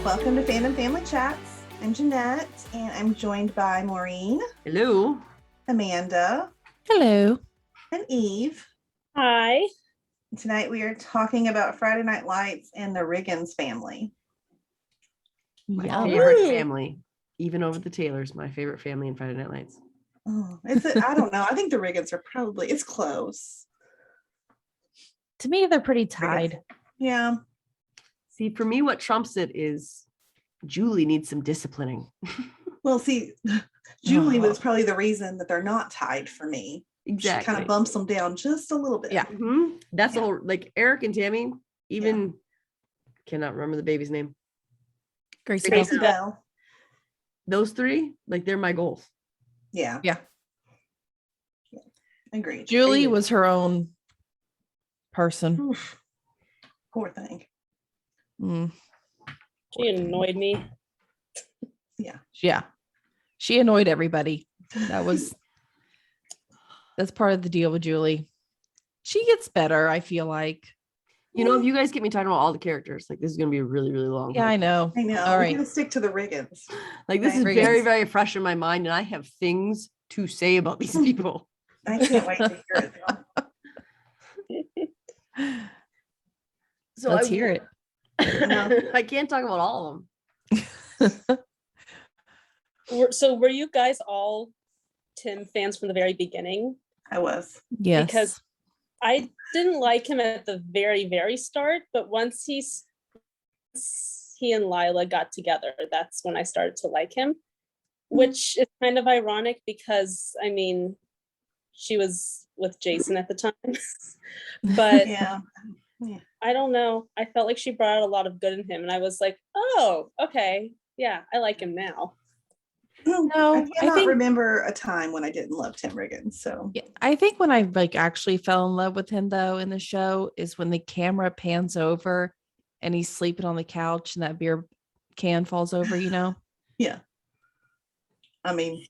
Welcome to Fandom Family Chats. I'm Jeanette, and I'm joined by Maureen. Hello. Amanda. Hello. And Eve. Hi. Tonight we are talking about Friday Night Lights and the Riggins family. My favorite family, even over the Taylors, my favorite family in Friday Night Lights. Oh, I don't know. I think the Riggins are probably, it's close. To me, they're pretty tied. Yeah. See, for me, what trumps it is Julie needs some disciplining. Well, see, Julie was probably the reason that they're not tied for me. Exactly. She kind of bumps them down just a little bit. Yeah. Mm-hmm. That's the whole, like Eric and Tammy, even cannot remember the baby's name. Gracie Bell. Those three, like they're my goals. Yeah. Yeah. Agreed. Julie was her own person. Oof. Poor thing. She annoyed me. Yeah. She annoyed everybody. That's part of the deal with Julie. She gets better, I feel like. You know, if you guys get me talking about all the characters, like this is going to be a really, really long Yeah, time. I know. All right. We're going to stick to the Riggins. Like this is Riggins. very, very fresh in my mind, and I have things to say about these people. I can't wait to hear it. So Let's hear it. I can't talk about all of them. So were you guys all Tim fans from the very beginning? I was. Yes. Because I didn't like him at the very, very start, but once he and Lila got together, that's when I started to like him, which is kind of ironic because, I mean, she was with Jason at the time, but Yeah. I don't know. I felt like she brought out a lot of good in him, and I was like, oh, okay, yeah, I like him now. No, I cannot remember a time when I didn't love Tim Riggins. So yeah, I think when I like actually fell in love with him though in the show is when the camera pans over and he's sleeping on the couch and that beer can falls over, you know? Yeah. I mean,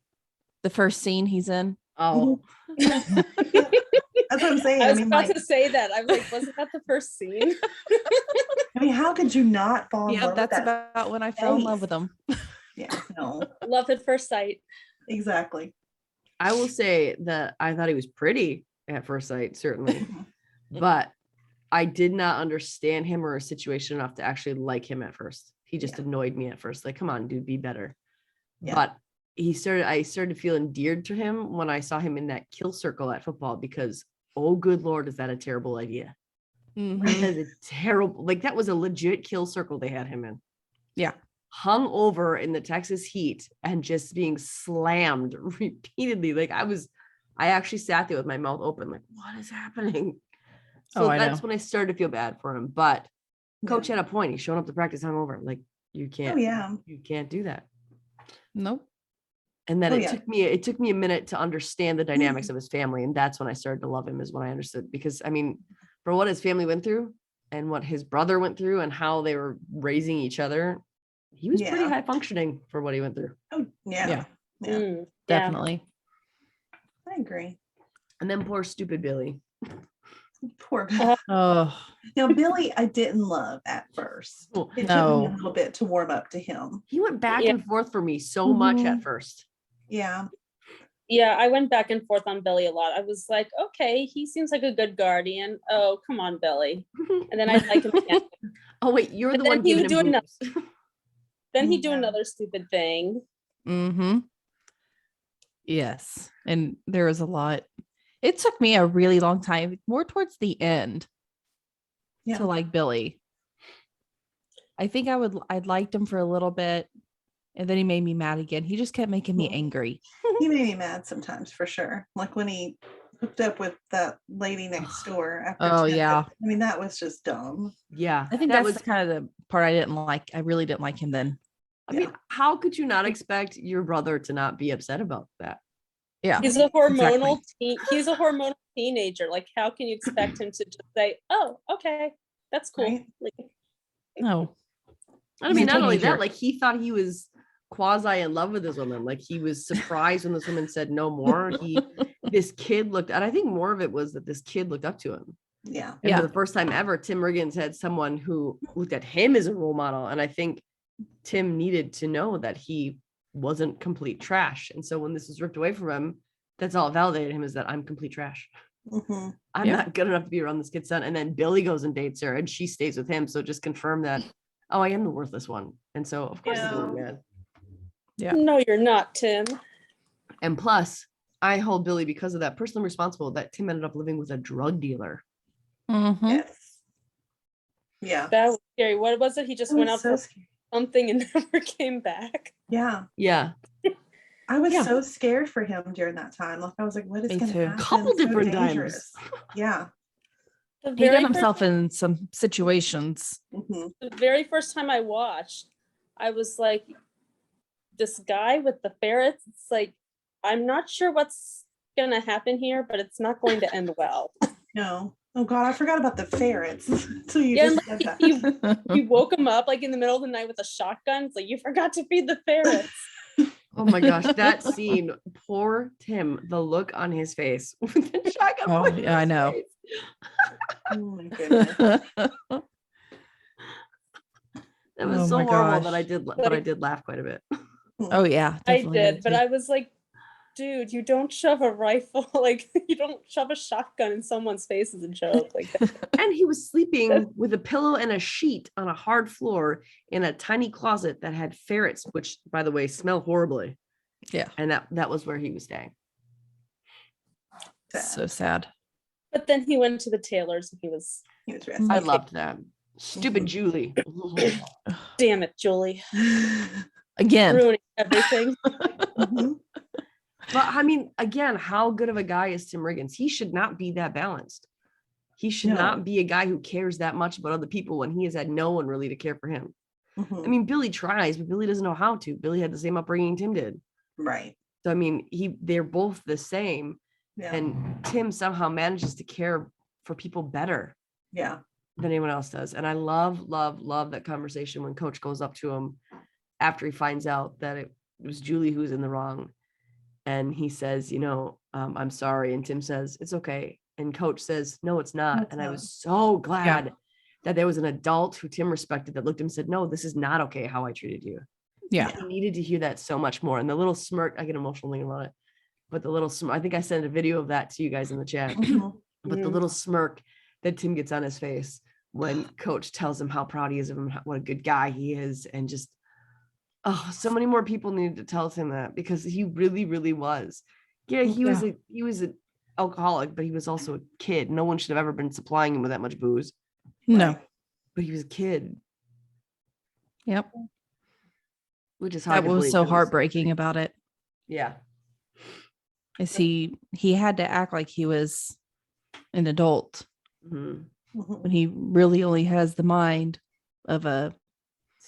the first scene he's in. Oh. That's what I'm saying. I was about to say that. I was like, wasn't that the first scene? I mean, how could you not fall in love that's with that? about when I fell in love with him. Yeah, no. Love at first sight. Exactly. I will say that I thought he was pretty at first sight, certainly, but I did not understand him or a situation enough to actually like him at first. He just annoyed me at first. Like, come on, dude, be better. Yeah. But I started to feel endeared to him when I saw him in that kill circle at football because, oh, good Lord, is that a terrible idea? Mm-hmm. That is a terrible, like that was a legit kill circle they had him in. Yeah. Hung over in the Texas heat and just being slammed repeatedly. Like I actually sat there with my mouth open, like, what is happening? So that's when I started to feel bad for him. But coach had a point. He showed up to practice hungover. Like, you can't, you can't do that. Nope. And then it took me a minute to understand the dynamics of his family. And that's when I started to love him, is when I understood, because I mean, for what his family went through and what his brother went through and how they were raising each other, he was pretty high functioning for what he went through. Oh, yeah. Definitely. I agree. And then poor stupid Billy. Poor Billy. Oh. Now, Billy, I didn't love at first. It took me a little bit to warm up to him. He went back and forth for me so much at first. Yeah. Yeah, I went back and forth on Billy a lot. I was like, okay, he seems like a good guardian. Oh, come on, Billy. And then I like him again. Oh, wait, you're the one giving him boobs. Then he'd do another stupid thing. Mm-hmm. Yes. And there was a lot. It took me a really long time, more towards the end, to like Billy. I think I'd liked him for a little bit, and then he made me mad again. He just kept making me angry. He made me mad sometimes, for sure. Like when he hooked up with that lady next door. After I mean, that was just dumb. Yeah. I think that was kind of the part I didn't like. I really didn't like him then. I mean, how could you not expect your brother to not be upset about that? Yeah. He's a hormonal he's a hormonal teenager. Like, how can you expect him to just say, oh, okay, that's cool. Right? Like, no. I mean, not only that, like he thought he was quasi in love with this woman. Like he was surprised when this woman said no more. This kid looked, and I think more of it was that this kid looked up to him. Yeah. And for the first time ever, Tim Riggins had someone who looked at him as a role model. And I think Tim needed to know that he wasn't complete trash. And so when this was ripped away from him, that's all it validated him, is that I'm complete trash. I'm not good enough to be around this kid's son. And then Billy goes and dates her and she stays with him. So just confirm that, oh, I am the worthless one. And so of course he's really mad. Yeah. No, you're not, Tim. And plus, I hold Billy because of that, personally responsible that Tim ended up living with a drug dealer. Yes. Yeah. That was scary. What was it? He just went out for something and never came back. Yeah. Yeah. I was so scared for him during that time. Like I was like, what is going to happen? A couple different times. Yeah. He got himself in some situations. The very first time I watched, I was like, this guy with the ferrets, it's like, I'm not sure what's going to happen here, but it's not going to end well. No. Oh God, I forgot about the ferrets. So you just said that. He woke him up like in the middle of the night with a shotgun. It's like, you forgot to feed the ferrets. Oh my gosh, that scene, poor Tim, the look on his face with the shotgun. Oh yeah, I know. Oh my goodness. That was so horrible that I did laugh quite a bit. Oh yeah, I did, but I was like, dude, you don't shove a rifle, like you don't shove a shotgun in someone's face as a joke like that. And he was sleeping with a pillow and a sheet on a hard floor in a tiny closet that had ferrets, which by the way smell horribly. Yeah. And that was where he was staying. So sad. But then he went to the tailors and he was resting. I loved that. Stupid Julie. Damn it, Julie. Again. Ruining everything. But I mean, again, how good of a guy is Tim Riggins? He should not be that balanced. He should not be a guy who cares that much about other people when he has had no one really to care for him. I mean, Billy tries, but Billy doesn't know how to. Billy had the same upbringing Tim did. Right. So I mean, they're both the same. Yeah. And Tim somehow manages to care for people better than anyone else does. And I love that conversation when Coach goes up to him after he finds out that it was Julie who was in the wrong. And he says, I'm sorry. And Tim says, it's okay. And Coach says, no, it's not. And I was so glad that there was an adult who Tim respected that looked at him and said, no, this is not okay how I treated you. Yeah. He needed to hear that so much more. And the little smirk, I get emotional thinking about it, but the little smirk, I think I sent a video of that to you guys in the chat, but the little smirk that Tim gets on his face when Coach tells him how proud he is of him, what a good guy he is. And just, so many more people needed to tell him that because he really, really was. Yeah, he was an alcoholic, but he was also a kid. No one should have ever been supplying him with that much booze. No. But he was a kid. Yep. Which is hard. That was so heartbreaking about it. Yeah. Is he had to act like he was an adult when he really only has the mind of a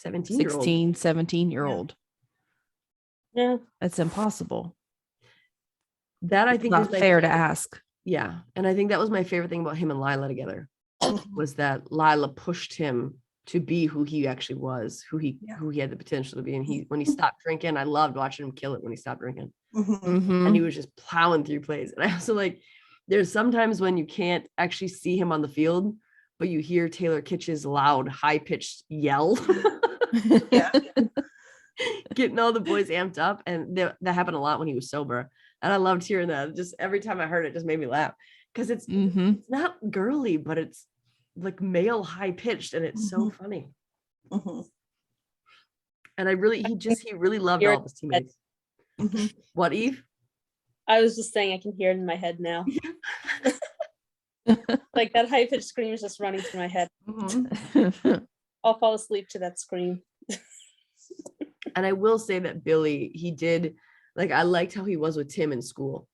17-year-old. Yeah. That's impossible. That I think not fair to ask. Yeah. And I think that was my favorite thing about him and Lila together was that Lila pushed him to be who he actually was, who he had the potential to be. And when he stopped drinking, I loved watching him kill it when he stopped drinking. And he was just plowing through plays. And I also there's sometimes when you can't actually see him on the field, but you hear Taylor Kitsch's loud, high-pitched yell. Getting all the boys amped up. And that happened a lot when he was sober. And I loved hearing that. Just every time I heard it, just made me laugh. Because it's not girly, but it's like male high-pitched, and it's so funny. And he really loved all of his teammates. What, Eve? I was just saying I can hear it in my head now. Like that high-pitched scream is just running through my head. I'll fall asleep to that scream. And I will say that Billy, he did, I liked how he was with Tim in school.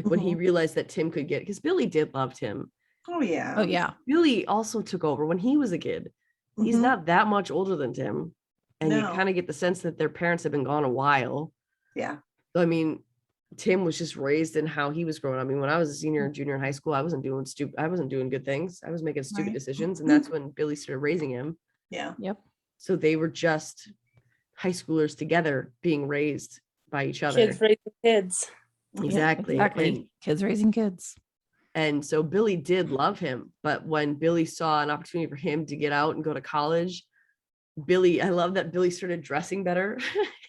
When he realized that Tim could because Billy did love Tim. Oh yeah. Oh yeah. Billy also took over when he was a kid. He's not that much older than Tim. And you kind of get the sense that their parents have been gone a while. Yeah. So, I mean, Tim was just raised in how he was growing up. I mean, when I was a senior and junior in high school, I wasn't doing good things. I was making stupid decisions. And that's when Billy started raising him. Yeah. Yep. So they were just high schoolers together being raised by each other. Kids raising kids. Exactly. Exactly. Kids raising kids. And so Billy did love him. But when Billy saw an opportunity for him to get out and go to college, Billy, I love that Billy started dressing better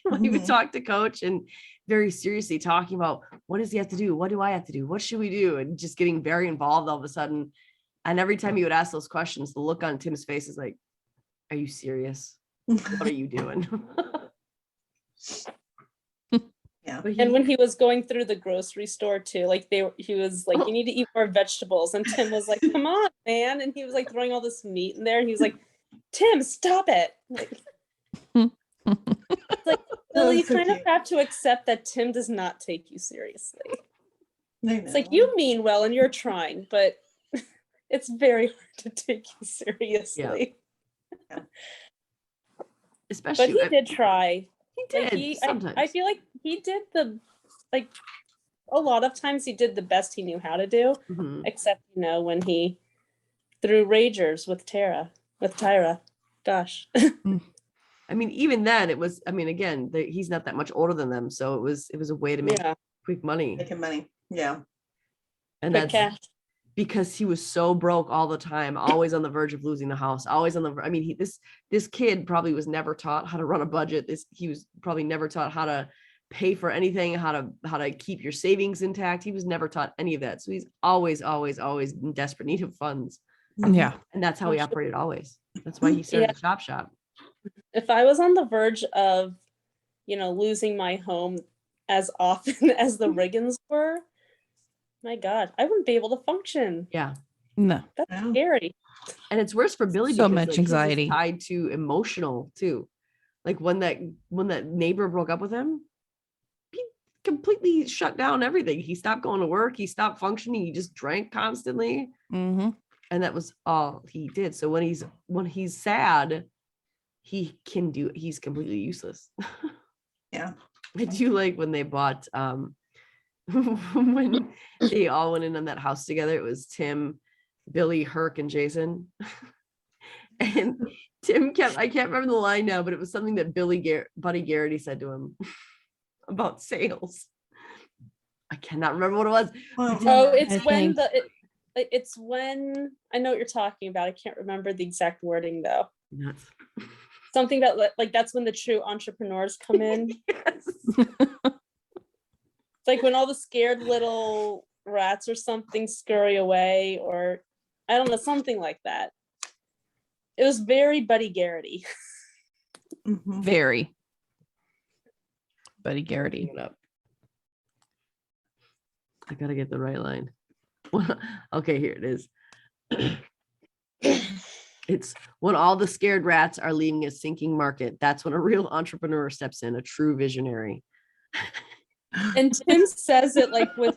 when he would talk to Coach and very seriously talking about what does he have to do? What do I have to do? What should we do? And just getting very involved all of a sudden. And every time he would ask those questions, the look on Tim's face is like, are you serious? What are you doing? Yeah. And when he was going through the grocery store too, like he was like, you need to eat more vegetables. And Tim was like, come on, man. And he was like throwing all this meat in there. And he was like, Tim, stop it. Like, it's like, Billy, you kind of have to accept that Tim does not take you seriously. It's like, you mean well and you're trying, but it's very hard to take you seriously. Yeah. Especially, but he did try. He did. Like I feel like he did a lot of times he did the best he knew how to do, except, when he threw Ragers with Tyra. Gosh. I mean, even then it was, again, he's not that much older than them. So it was a way to make quick money. Making money. Yeah. And that's cash. Because he was so broke all the time, always on the verge of losing the house, always on the, this kid probably was never taught how to run a budget. He was probably never taught how to pay for anything, how to keep your savings intact. He was never taught any of that. So he's always in desperate need of funds. Yeah. And that's how he operated always. That's why he started the shop. If I was on the verge of, losing my home as often as the Riggins were, my God, I wouldn't be able to function. Yeah. No. That's scary. And it's worse for Billy so because much anxiety tied to emotional too. Like when that neighbor broke up with him, he completely shut down everything. He stopped going to work. He stopped functioning. He just drank constantly. Mm-hmm. And that was all he did. So when he's sad, he's completely useless. Yeah. I do like when they bought, when they all went in on that house together. It was Tim, Billy, Herc, and Jason. And Tim I can't remember the line now, but it was something that Buddy Garrity said to him about sales. I cannot remember what it was. It's when I know what you're talking about. I can't remember the exact wording though. Nuts. Something that that's when the true entrepreneurs come in. Yes. It's like when all the scared little rats or something scurry away, or I don't know, something like that. It was very Buddy Garrity. Very Buddy Garrity. I gotta get the right line. Okay, here it is. It's when all the scared rats are leaving a sinking market. That's when a real entrepreneur steps in, a true visionary. And Tim says it with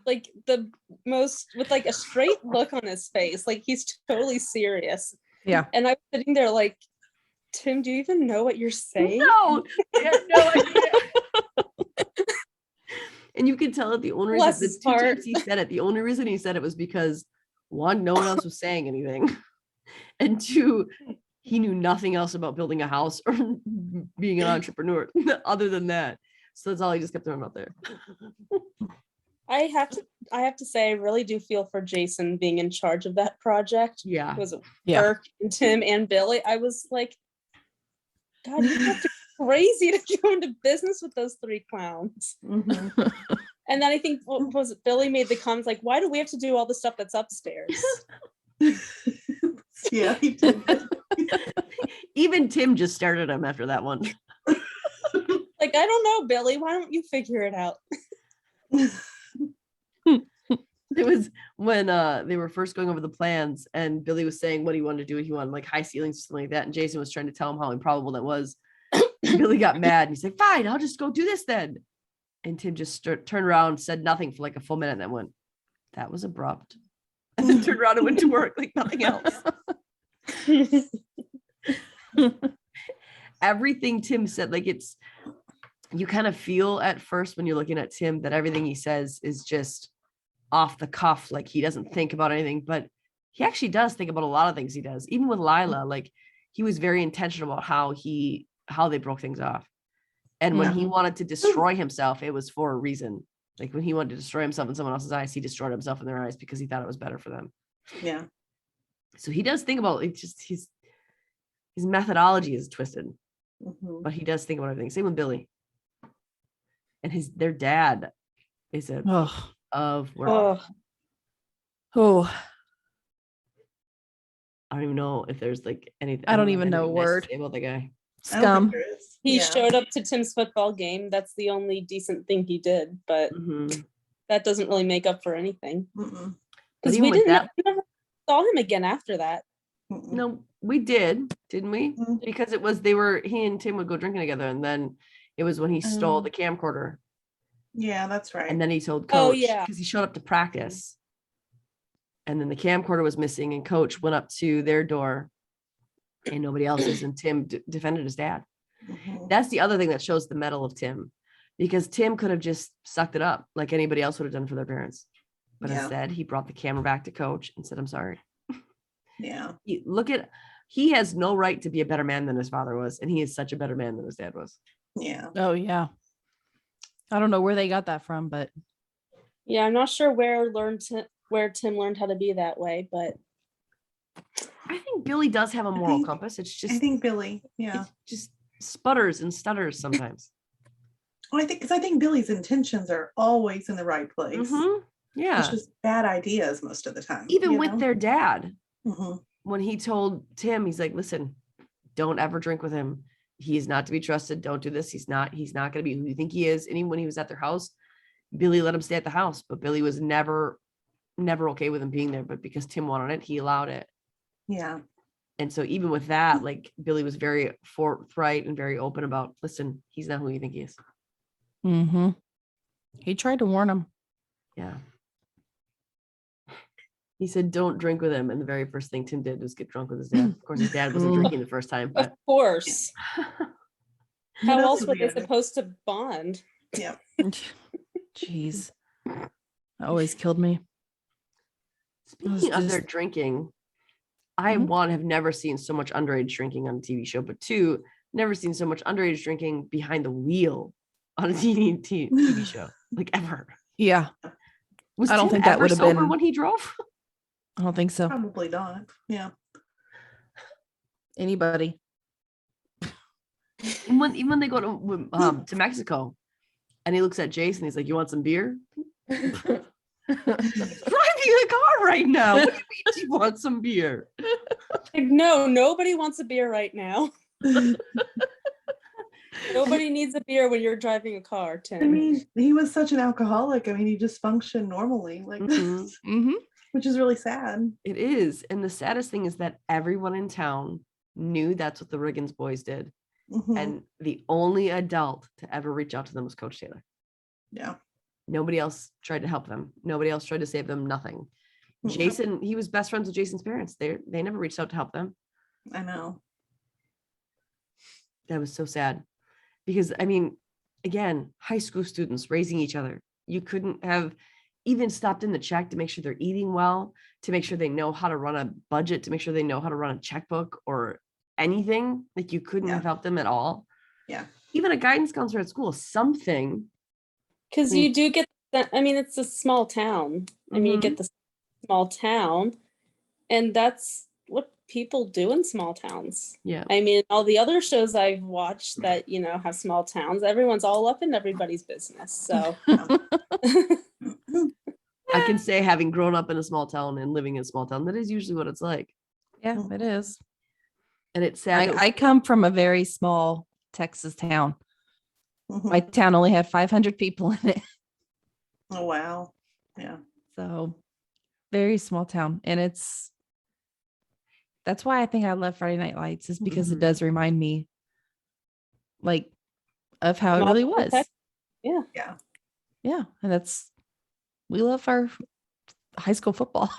a straight look on his face, like he's totally serious. Yeah. And I'm sitting there like, Tim, do you even know what you're saying? No, I had no idea. And you can tell that the only reason he said it, the only reason he said it was because one, no one else was saying anything. And two, he knew nothing else about building a house or being an entrepreneur other than that. So that's all he just kept throwing out there. I have to say, I really do feel for Jason being in charge of that project. Yeah. It was Kirk and Tim and Billy. I was like, God, you have to be crazy to go into business with those three clowns. Mm-hmm. And then I think Billy made the comments like, why do we have to do all the stuff that's upstairs? Yeah, he did. Even Tim just started him after that one. Like, I don't know, Billy, why don't you figure it out? It was when they were first going over the plans and Billy was saying what he wanted to do. He wanted like high ceilings or something like that. And Jason was trying to tell him how improbable that was. Billy got mad and he's like, fine, I'll just go do this then. And Tim just turned around, said nothing for like a full minute and then went, that was abrupt. And then turned around and went to work like nothing else. Everything Tim said, like you kind of feel at first when you're looking at Tim that everything he says is just off the cuff, like he doesn't think about anything, but he actually does think about a lot of things he does. Even with Lila, like he was very intentional about how they broke things off. And when he wanted to destroy himself, it was for a reason. Like when he wanted to destroy himself in someone else's eyes, he destroyed himself in their eyes because he thought it was better for them. Yeah. So he does think about it. Just his methodology is twisted, Mhm. but he does think about everything. Same with Billy. And their dad is a of where Oh, I don't even know if there's like anything. I don't even know a anything nice to word. say about the guy. I don't Scum. think there is. He Yeah. showed up to Tim's football game. That's the only decent thing he did, but that doesn't really make up for anything. Mm-mm. Because even we with that, never saw him again after that. Mm-mm. no, we did, didn't we? Mhm. Because he and Tim would go drinking together, and then it was when he stole the camcorder, Yeah, that's right. and then he told Oh, Coach yeah. because he showed up to practice, and then the camcorder was missing, and Coach went up to their door, and nobody else's, and Tim defended his dad. Mhm. That's the other thing that shows the mettle of Tim, because Tim could have just sucked it up like anybody else would have done for their parents. But instead, he brought the camera back to Coach and said, I'm sorry. Yeah. He has no right to be a better man than his father was. And he is such a better man than his dad was. Yeah. Oh, yeah. I don't know where they got that from, but Yeah, I'm not sure where Tim learned how to be that way, but I think Billy does have a moral compass. It's just, I think Billy, yeah. It just sputters and stutters sometimes. Well, I think Billy's intentions are always in the right place. Yeah. It's just bad ideas most of the time. Even with their dad. Mm-hmm. When he told Tim, he's like, listen, don't ever drink with him. He's not to be trusted. Don't do this. He's not going to be who you think he is. And even when he was at their house, Billy let him stay at the house, but Billy was never okay with him being there. But because Tim wanted it, he allowed it. Yeah. And so even with that, like Billy was very forthright and very open about, listen, he's not who you think he is. He tried to warn him. Yeah. He said, don't drink with him. And the very first thing Tim did was get drunk with his dad. Of course, his dad wasn't drinking the first time, but of course. How else were they supposed to bond? Yeah. Jeez. That always killed me. Speaking of their drinking, I have never seen so much underage drinking on a TV show, but two, never seen so much underage drinking behind the wheel on a TV show, like ever. Yeah. I don't think that would have been when he drove. I don't think so. Probably not. Yeah. Anybody. And when they go to Mexico, and he looks at Jason, he's like, "You want some beer?" Driving a car right now. What do you mean you want some beer? Like, no, nobody wants a beer right now. Nobody needs a beer when you're driving a car, Tim. I mean, he was such an alcoholic. I mean, he just functioned normally, like this, which is really sad. It is. And the saddest thing is that everyone in town knew that's what the Riggins boys did. And the only adult to ever reach out to them was Coach Taylor. Yeah. Nobody else tried to help them. Nobody else tried to save them. Nothing. Jason, he was best friends with Jason's parents. They never reached out to help them. I know. That was so sad. Because, I mean, again, high school students raising each other. You couldn't have even stopped in to check to make sure they're eating well, to make sure they know how to run a budget, to make sure they know how to run a checkbook or anything. Like, you couldn't have helped them at all. Yeah. Even a guidance counselor at school, something. Because you do get that. I mean, it's a small town. I mean, you get the small town, and that's what people do in small towns. Yeah. I mean, all the other shows I've watched that, have small towns, everyone's all up in everybody's business. So I can say, having grown up in a small town and living in a small town, that is usually what it's like. Yeah, it is. And it's sad. I come from a very small Texas town. My town only had 500 people in it. Oh, wow. Yeah. So very small town. And that's why I think I love Friday Night Lights, is because it does remind me like of how it really was. Yeah. Yeah. Yeah. And we love our high school football.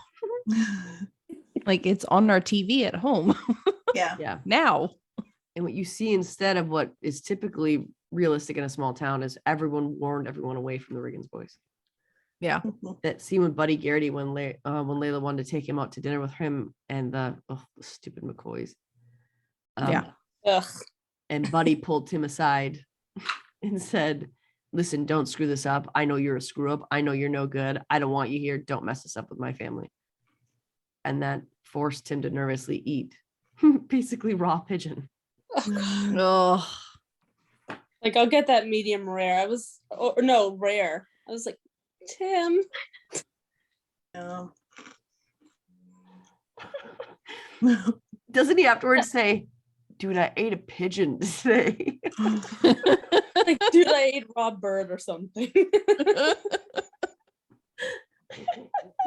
Like, it's on our TV at home. Yeah. Yeah. Now. And what you see instead of what is typically realistic in a small town is everyone warned everyone away from the Riggins boys. Yeah. That scene with Buddy Garrity when Layla wanted to take him out to dinner with him and the stupid McCoys. Yeah. Ugh. And Buddy pulled Tim aside and said, listen, don't screw this up. I know you're a screw up. I know you're no good. I don't want you here. Don't mess this up with my family. And that forced Tim to nervously eat Basically raw pigeon. Oh, Like, I'll get that medium rare. Rare. I was like, Tim. No. Doesn't he afterwards say, dude, I ate a pigeon today? Like, dude, I ate raw bird or something.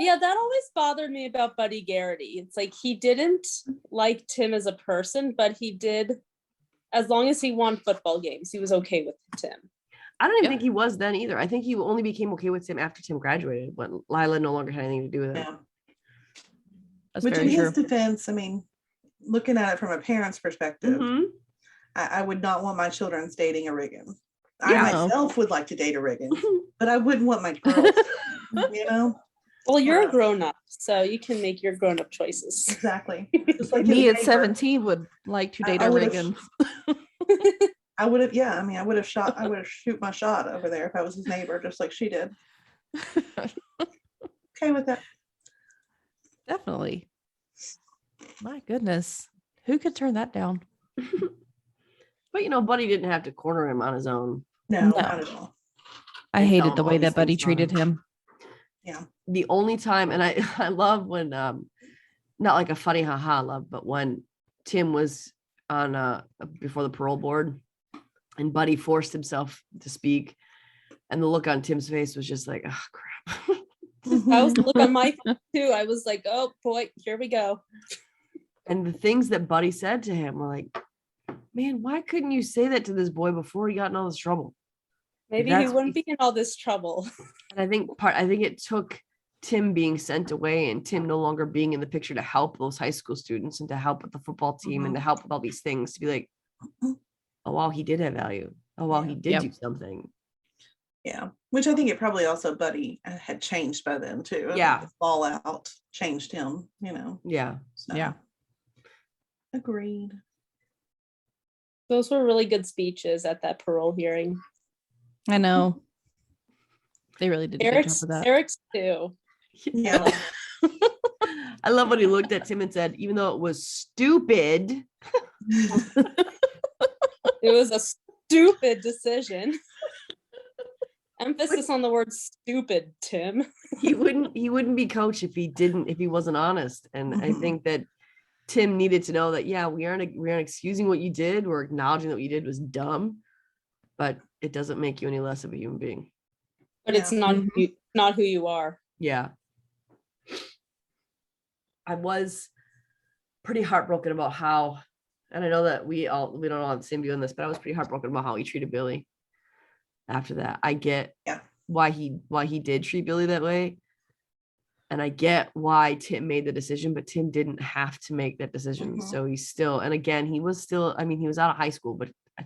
Yeah, that always bothered me about Buddy Garrity. It's like he didn't like Tim as a person, but he did, as long as he won football games, he was okay with Tim. I don't even think he was then either. I think he only became okay with Tim after Tim graduated, when Lila no longer had anything to do with it. Yeah. that's Which very in true. his defense, I mean, looking at it from a parent's perspective, I would not want my children dating a Riggins. I myself would like to date a Riggins, but I wouldn't want my girls, you know? Well, you're a grown-up, so you can make your grown-up choices. Exactly. Just like Me his at neighbor. 17 would like to date a Riggins. I would have, I mean, I would have shoot my shot over there if I was his neighbor, just like she did. Okay with that. Definitely. My goodness. Who could turn that down? But Buddy didn't have to corner him on his own. No, not at all. I And tell hated him the all way these that Buddy things about treated him. Yeah. The only time, and I love when not like a funny haha love, but when Tim was on before the parole board and Buddy forced himself to speak, and the look on Tim's face was just like, oh crap. I was looking on my phone too. I was like, oh boy, here we go. And the things that Buddy said to him were like, man, why couldn't you say that to this boy before he got in all this trouble? Maybe he wouldn't be in all this trouble. And I think it took Tim being sent away and Tim no longer being in the picture to help those high school students and to help with the football team and to help with all these things, to be like, oh wow, he did have value. Oh wow, he did do something. Yeah, which I think it probably also Buddy had changed by then too. Yeah, the fallout changed him. Yeah. So. Yeah. Agreed. Those were really good speeches at that parole hearing. I know. They really did a good job of that. Eric's too. Yeah. I love when he looked at Tim and said, even though it was stupid. It was a stupid decision. Emphasis on the word stupid, Tim. He wouldn't be coach if he wasn't honest. And I think that Tim needed to know that, we aren't excusing what you did. We're acknowledging that what you did was dumb, but it doesn't make you any less of a human being. But it's not who you are. Yeah. I was pretty heartbroken about how, and I know that we don't all have the same view on this, but I was pretty heartbroken about how he treated Billy after that. I get why he did treat Billy that way. And I get why Tim made the decision, but Tim didn't have to make that decision. So he's still, and again, he was out of high school, but I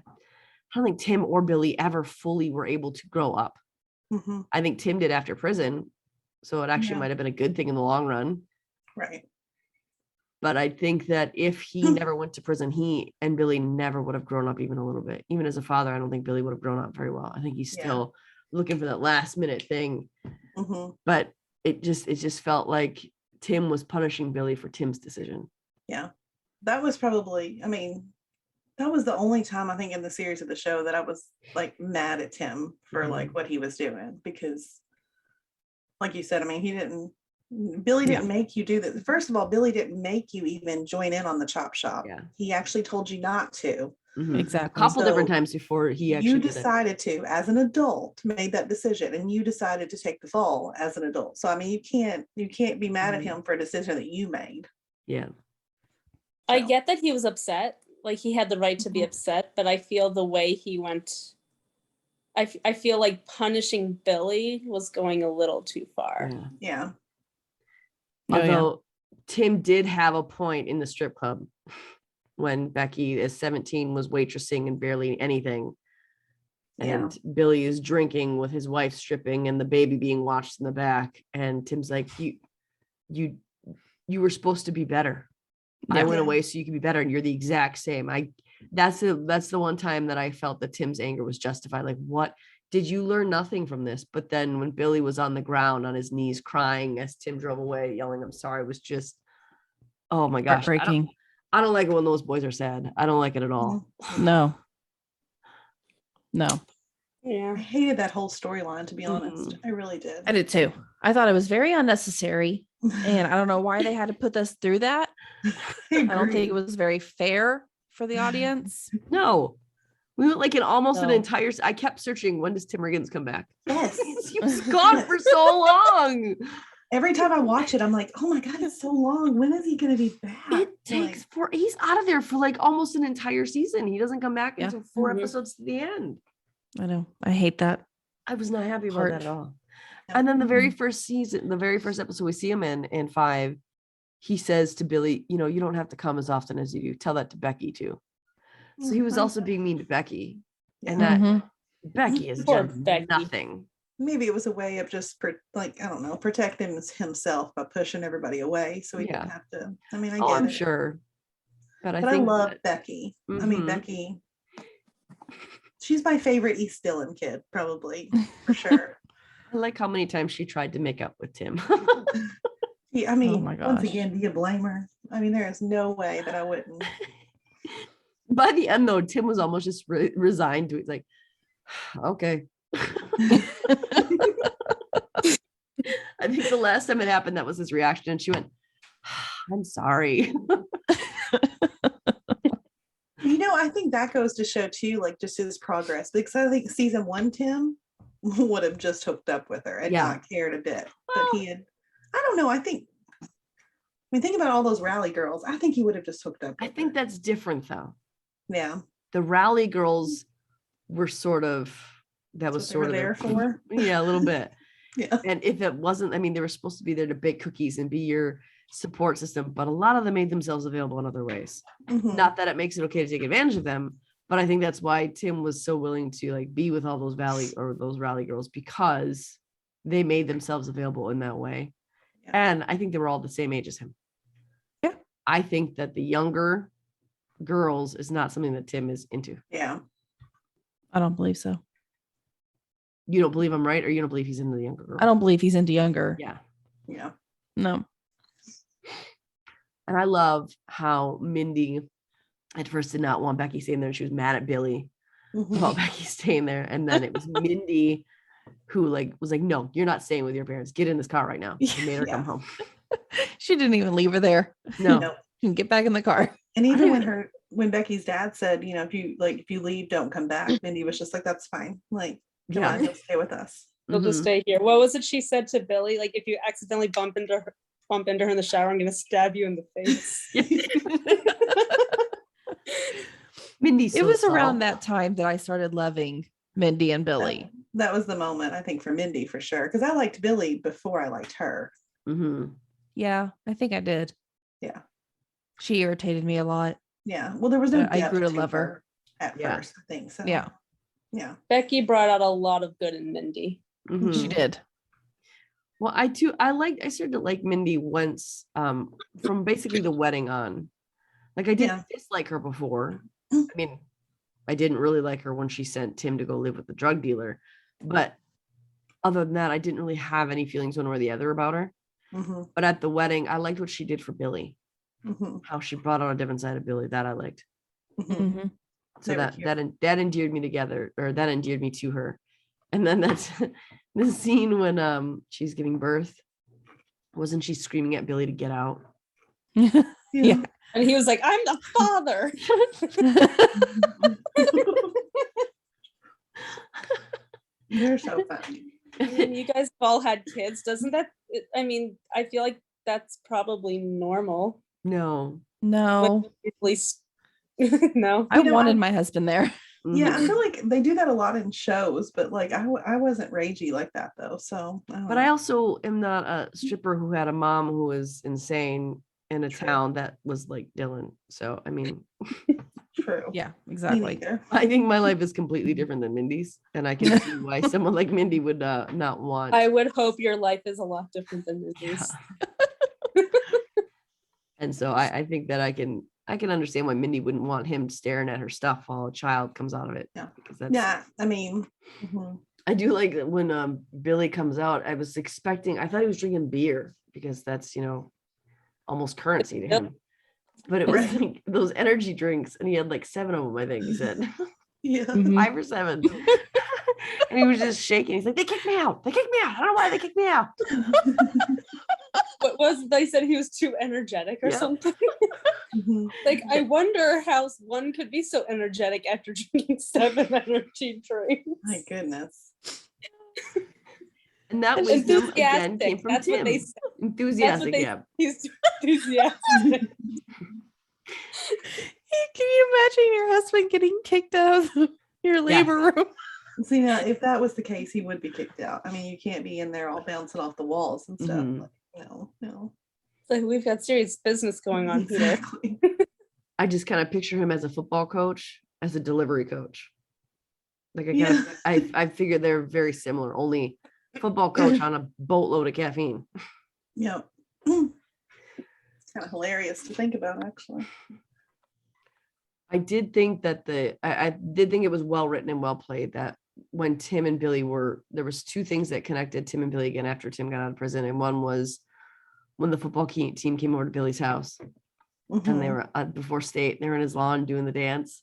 don't think Tim or Billy ever fully were able to grow up. I think Tim did after prison. So it actually might have been a good thing in the long run. Right. But I think that if he never went to prison, he and Billy never would have grown up even a little bit. Even as a father, I don't think Billy would have grown up very well. I think he's still looking for that last minute thing. But it just felt like Tim was punishing Billy for Tim's decision. Yeah. That was probably, that was the only time I think in the series of the show that I was like mad at Tim for like what he was doing, because like you said, Billy didn't make you do that. First of all, Billy didn't make you even join in on the chop shop. Yeah. He actually told you not to. Exactly. A couple different times before he actually decided to, as an adult, made that decision, and you decided to take the fall as an adult. So you can't be mad at him for a decision that you made. Yeah. I get that he was upset. Like, he had the right to be upset, but I feel the way he went, I feel like punishing Billy was going a little too far. Yeah. Although Tim did have a point in the strip club when Becky, as 17, was waitressing and barely anything. And Billy is drinking with his wife stripping and the baby being watched in the back. And Tim's like, you were supposed to be better. I went away so you could be better, and you're the exact same. That's the one time that I felt that Tim's anger was justified. Like, what did you learn? Nothing from this? But then when Billy was on the ground on his knees crying as Tim drove away, yelling, "I'm sorry," was just, oh my gosh, heartbreaking. I don't like it when those boys are sad. I don't like it at all. No. Yeah. I hated that whole storyline, to be honest. Mhm. I really did. I did too. I thought it was very unnecessary. And I don't know why they had to put us through that. I don't think it was very fair for the audience. No. We went like an No. entire. I kept searching. When does Tim Riggins come back? Yes. He was gone for so long. Every time I watch it, I'm like, oh my God, it's so long. When is he going to be back? It takes he's out of there for like almost an entire season. He doesn't come back Yeah. until 4 Mhm. episodes to the end. I know. I hate that. I was not happy about Part. that at all. No. And then the very first season, the very first episode we see him in 5, he says to Billy, you know, you don't have to come as often as you do. Tell that to Becky too. So he was also being mean to Becky. And that Mhm. Becky has Poor done Becky. nothing. Maybe it was a way of just I don't know, protecting himself by pushing everybody away so he didn't have to. I mean, I Oh, get I'm it. sure. But I But I think love that- Becky. I mean, Mhm. Becky, she's my favorite East Dillon kid, probably, for sure. I like how many times she tried to make up with Tim. Yeah, I mean, my once gosh. again, do you blame her? I mean, there is no way that I wouldn't. By the end, though, Tim was almost just resigned to it. Like, okay. I think the last time it happened, that was his reaction. And she went, I'm sorry. You know, I think that goes to show too, like just his progress, because I think season 1 Tim would have just hooked up with her and Yeah. not cared a bit. But he had, I don't know, I mean, think about all those rally girls. I think he would have just hooked up I with think her. that's different, though. Yeah. The rally girls were sort of, that That's was what they sort were of there for. Yeah, a little bit. Yeah. And if it wasn't, I mean, they were supposed to be there to bake cookies and be your support system, but a lot of them made themselves available in other ways. Mhm. Not that it makes it okay to take advantage of them, but I think that's why Tim was so willing to like be with all those those rally girls, because they made themselves available in that way. Yeah. And I think they were all the same age as him. Yeah. I think that the younger girls is not something that Tim is into. Yeah. I don't believe so. You don't believe I'm right, or you don't believe he's into the younger girl? I don't believe he's into younger. Yeah. Yeah. No. And I love how Mindy at first did not want Becky staying there. She was mad at Billy Mhm. about Becky staying there. And then it was Mindy who was like, no, you're not staying with your parents. Get in this car right now. And made her Yeah. come home. She didn't even leave her there. No. No. Get back in the car. And even don't when Becky's dad said, you know, if you leave, don't come back, Mindy was just like, that's fine. Like, come Yeah. on, you'll stay with us. You'll just Mhm. stay here. What was it she said to Billy? Like, if you accidentally bump into her in the shower, I'm gonna stab you in the face. Mindy's It so was around subtle. that time that I started loving Mindy and Billy. That was the moment, I think, for Mindy for sure. Because I liked Billy before I liked her. Mhm. Yeah, I think I did. Yeah. She irritated me a lot. Yeah. Well, there was no I depth grew to to love her. at Yeah. first, I think. So Yeah. Yeah. Becky brought out a lot of good in Mindy. Mhm. She did. Well, I started to like Mindy once, from basically the wedding on. Like I didn't dislike her before. I mean, I didn't really like her when she sent Tim to go live with the drug dealer. But other than that, I didn't really have any feelings one way or the other about her. Mm-hmm. But at the wedding, I liked what she did for Billy. Mm-hmm. How she brought out a different side of Billy that I liked. Mm-hmm. Mhm. So Very cute. that endeared me together, or that endeared me to her. And then that's the scene when she's giving birth. Wasn't she screaming at Billy to get out? Yeah. And he was like, I'm the father. They're so funny. I mean, you guys have all had kids. Doesn't that, I mean, I feel like that's probably normal. No. No, At least, no. I You know, wanted I- my husband there. Yeah, I Mhm. feel like they do that a lot in shows, but like I wasn't ragey like that though. So, But I also am not a stripper who had a mom who was insane in a True. town that was like Dylan. So I mean, true. Yeah, Me exactly. neither. I think my life is completely different than Mindy's, and I can see why someone like Mindy would not want. I would hope your life is a lot different than Mindy's. And so I think that I can understand why Mindy wouldn't want him staring at her stuff while a child comes out of it. Yeah. Because that's, Yeah, I mean, mhm. I do like that when Billy comes out. I was expecting, I thought he was drinking beer because that's almost currency to him. but it was Right. like those energy drinks, and he had like 7 of them, I think he said. Yeah. Mhm. 5 or 7. And he was just shaking. He's like, they kicked me out. They kicked me out. I don't know why they kicked me out. What was they said he was too energetic or Yep. something? Mhm. Like, I wonder how one could be so energetic after drinking 7 energy drinks. My goodness. And that And wisdom again came enthusiastic. from That's Tim. what they said. That's what Enthusiastic, they yeah. he's enthusiastic. Can you imagine your husband getting kicked out of your labor room? See, now if that was the case, he would be kicked out. I mean, you can't be in there all bouncing off the walls and stuff. Mhm. Like, no. It's like, we've got serious business going on here. Exactly. I just kind of picture him as a football coach, as a delivery coach. Like Yeah. I figure they're very similar, only football coach on a boatload of caffeine. Yep. It's kind of hilarious to think about, actually. I did think that I did think it was well written and well played that when Tim and Billy there was 2 things that connected Tim and Billy again after Tim got out of prison. And one was when the football team came over to Billy's house and they Mhm. were before state, they were in his lawn doing the dance.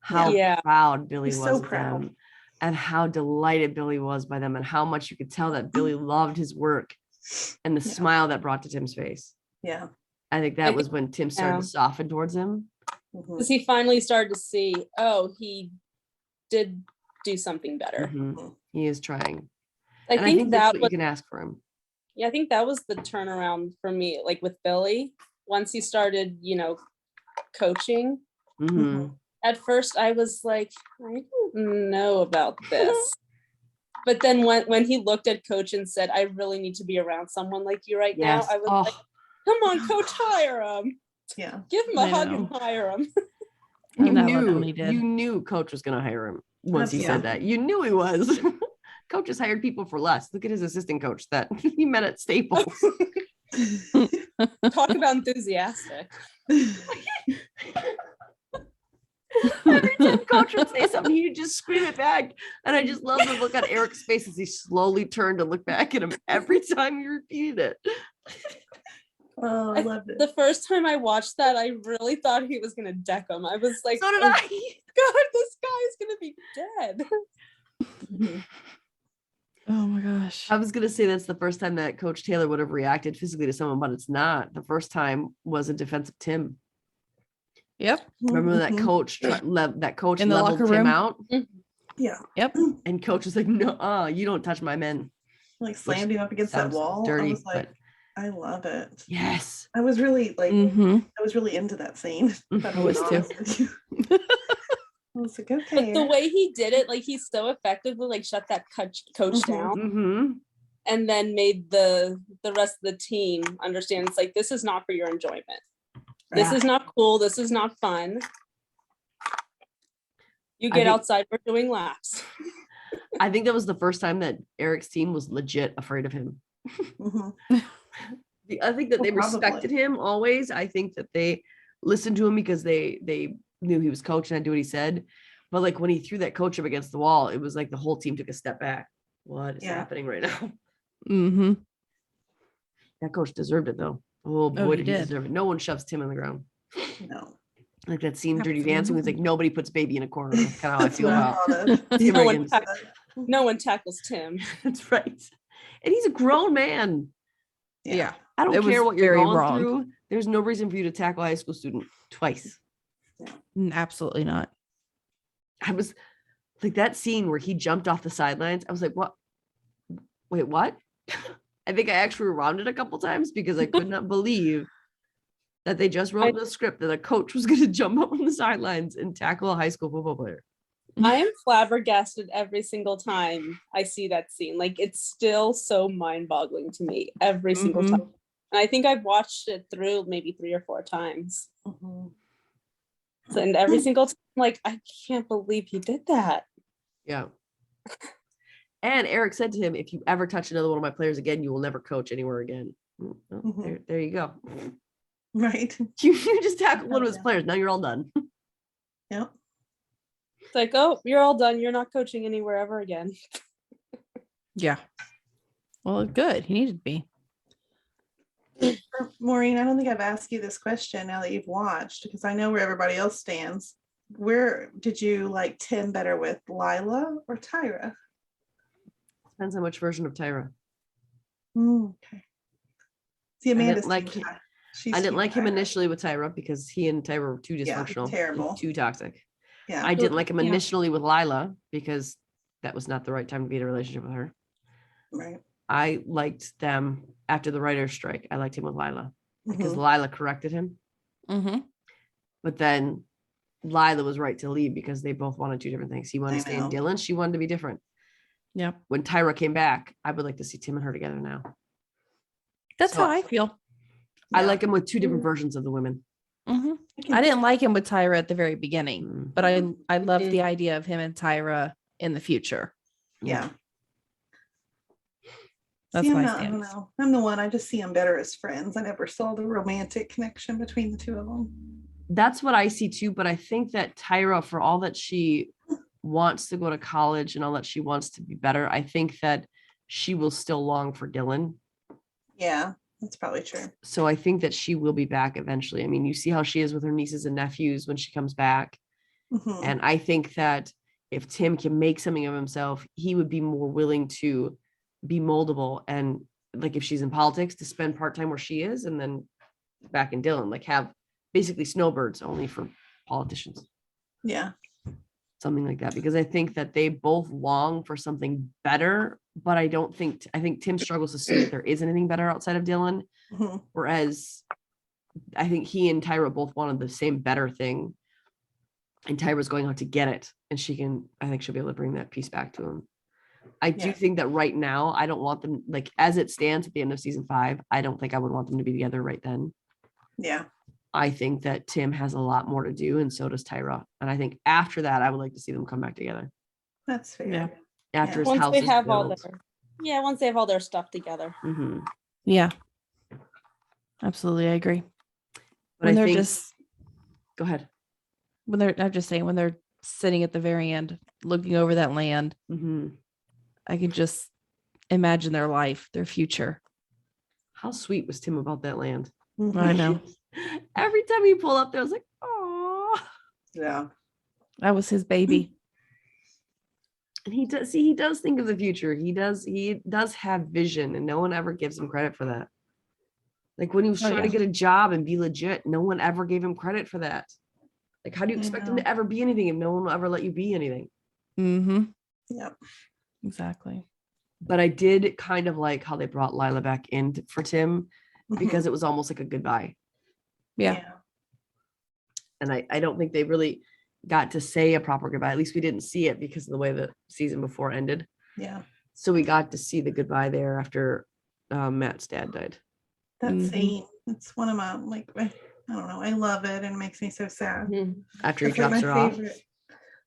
How Yeah. proud Billy He's was so of proud. them, and how delighted Billy was by them, and how much you could tell that Billy loved his work and the Yeah. smile that brought to Tim's face. Yeah. I think that was when Tim started yeah. to soften towards him. Mhm. Because he finally started to see, oh, he did do something better. Mhm. He is trying. I And I think think that's that what was, you can ask for him. yeah, I think that was the turnaround for me, like with Billy. Once he started, coaching, Mhm. at first I was like, I don't know about this. But then when he looked at Coach and said, I really need to be around someone like you right Yes. now, I was Oh, like, come on, Coach, hire him. Yeah. Give him a I hug know. and hire him. And you that one knew only did. you knew Coach was going to hire him once he said Absolutely. that. You knew he was. Coach has hired people for less. Look at his assistant coach that he met at Staples. Talk about enthusiastic. Every time Coach would say something, he'd just scream it back. And I just love the look on Eric's face as he slowly turned to look back at him every time he repeated it. Oh, I loved it. The first time I watched that, I really thought he was gonna deck him. I was like, So did oh I. God, this guy is gonna be dead. Mhm. Oh my gosh. I was going to say that's the first time that Coach Taylor would have reacted physically to someone, but it's not. The first time was a defensive Tim. Yep. Remember when that Mhm. coach In the leveled locker Tim room? out, Yeah. Yep. and Coach was like, "No, you don't touch my men." Like slammed him up against that sounds wall. I dirty, was like, but I love it. yes, I was really like, Mm-hmm. I was really into that scene. If I'm I being was too. honest with you. I was like, okay. But the way he did it, like he's so effectively like shut that coach Mhm. down, mm-hmm. and then made the rest of the team understand it's like, this is not for your enjoyment. This Yeah. is not cool. This is not fun. You I get think- outside, we're doing laps. I think that was the first time that Eric's team was legit afraid of him. Mhm. I think that Well, they respected him always. I think that they listened to him because they knew he was coach and I'd do what he said. But like when he threw that coach up against the wall, it was like the whole team took a step back. What is Yeah. happening right now? Mm-hmm. That coach deserved it though. Oh boy, he did he did. deserve it. No one shoves Tim on the ground. No. Like that scene, Dirty Dancing, was like nobody puts baby in a corner. That's kind of how I That's feel what I about thought of. Tim No one Riggins. tack- No one tackles Tim. That's right. And he's a grown man. Yeah. I don't It was care what you're very going wrong. through. There's no reason for you to tackle a high school student twice. Absolutely not. I was like that scene where he jumped off the sidelines. I was like, what? Wait, what? I think I actually rewound it a couple times because I could not believe that they just wrote in the script that a coach was going to jump up on the sidelines and tackle a high school football player. I am flabbergasted every single time I see that scene. Like, it's still so mind-boggling to me every single Mhm. time. And I think I've watched it through maybe 3 or 4 times. Mhm. So, and every single time, like, I can't believe he did that. Yeah. And Eric said to him, if you ever touch another one of my players again, you will never coach anywhere again. Well, Mhm. there you go. Right. You just tackled one of his Yeah. players. Now you're all done. Yep. It's like, oh, you're all done. You're not coaching anywhere ever again. Yeah. Well, good. He needed to be. Maureen, I don't think I've asked you this question now that you've watched, because I know where everybody else stands. Where did you like Tim better with, Lila or Tyra? Depends on which version of Tyra. Okay. See, Amanda's like team him- Ty- she's I didn't team like him Tyra. initially with Tyra because he and Tyra were too Yeah, dysfunctional, and terrible. too toxic. Yeah. I didn't like him Yeah. initially with Lila because that was not the right time to be in a relationship with her. Right. I liked them after the writer's strike. I liked him with Lila because Mhm. Lila corrected him, Mm-hmm. but then Lila was right to leave because they both wanted two different things. He wanted I to stay in know. Dylan. She wanted to be different. Yeah. When Tyra came back, I would like to see Tim and her together now. That's So- how I feel. I Yeah. like him with two different versions of the women. Mm-hmm. can- I didn't like him with Tyra at the very beginning, Mm, but I love Mhm. the idea of him and Tyra in the future. Yeah. That's See, my I don't stance. know. I'm the one. I just see them better as friends. I never saw the romantic connection between the two of them. That's what I see too. But I think that Tyra, for all that she wants to go to college and all that she wants to be better, I think that she will still long for Dylan. Yeah, that's probably true. So I think that she will be back eventually. I mean, you see how she is with her nieces and nephews when she comes back. Mhm. And I think that if Tim can make something of himself, he would be more willing to be moldable. And like if she's in politics, to spend part-time where she is and then back in Dylan, like have basically snowbirds only for politicians, Yeah. something like that. Because I think that they both long for something better, but I think Tim struggles to see that there is anything better outside of Dylan. Mhm. Whereas I think he and Tyra both wanted the same better thing. And Tyra's going out to get it. And I think she'll be able to bring that piece back to him. I do Yeah. think that right now, I don't want them, like as it stands at the end of season 5, I don't think I would want them to be together right then. Yeah. I think that Tim has a lot more to do, and so does Tyra. And I think after that, I would like to see them come back together. That's fair. Yeah. After Yeah. his Once house they is have all built. once they have all their stuff together. Mhm. Yeah. Absolutely, I agree. But When I they're think, just go ahead. I'm just saying when they're sitting at the very end looking over that land, Mhm. I can just imagine their life, their future. How sweet was Tim about that land? I know. Every time he pulled up there, I was like, oh. Yeah. That was his baby. And he does think of the future. He does have vision, and no one ever gives him credit for that. Like when he was Oh, trying to yeah. get a job and be legit, no one ever gave him credit for that. Like, how do you I expect him know. to ever be anything if no one will ever let you be anything? Mm-hmm. Yep. Exactly. But I did kind of like how they brought Lila back in for Tim because it was almost like a goodbye. Yeah. And I don't think they really got to say a proper goodbye. At least we didn't see it because of the way the season before ended. Yeah. So we got to see the goodbye there after Matt's dad died. That Mhm. scene. It's one of my I don't know. I love it, and it makes me so sad. Mhm. After he That's like drops my her off. favorite.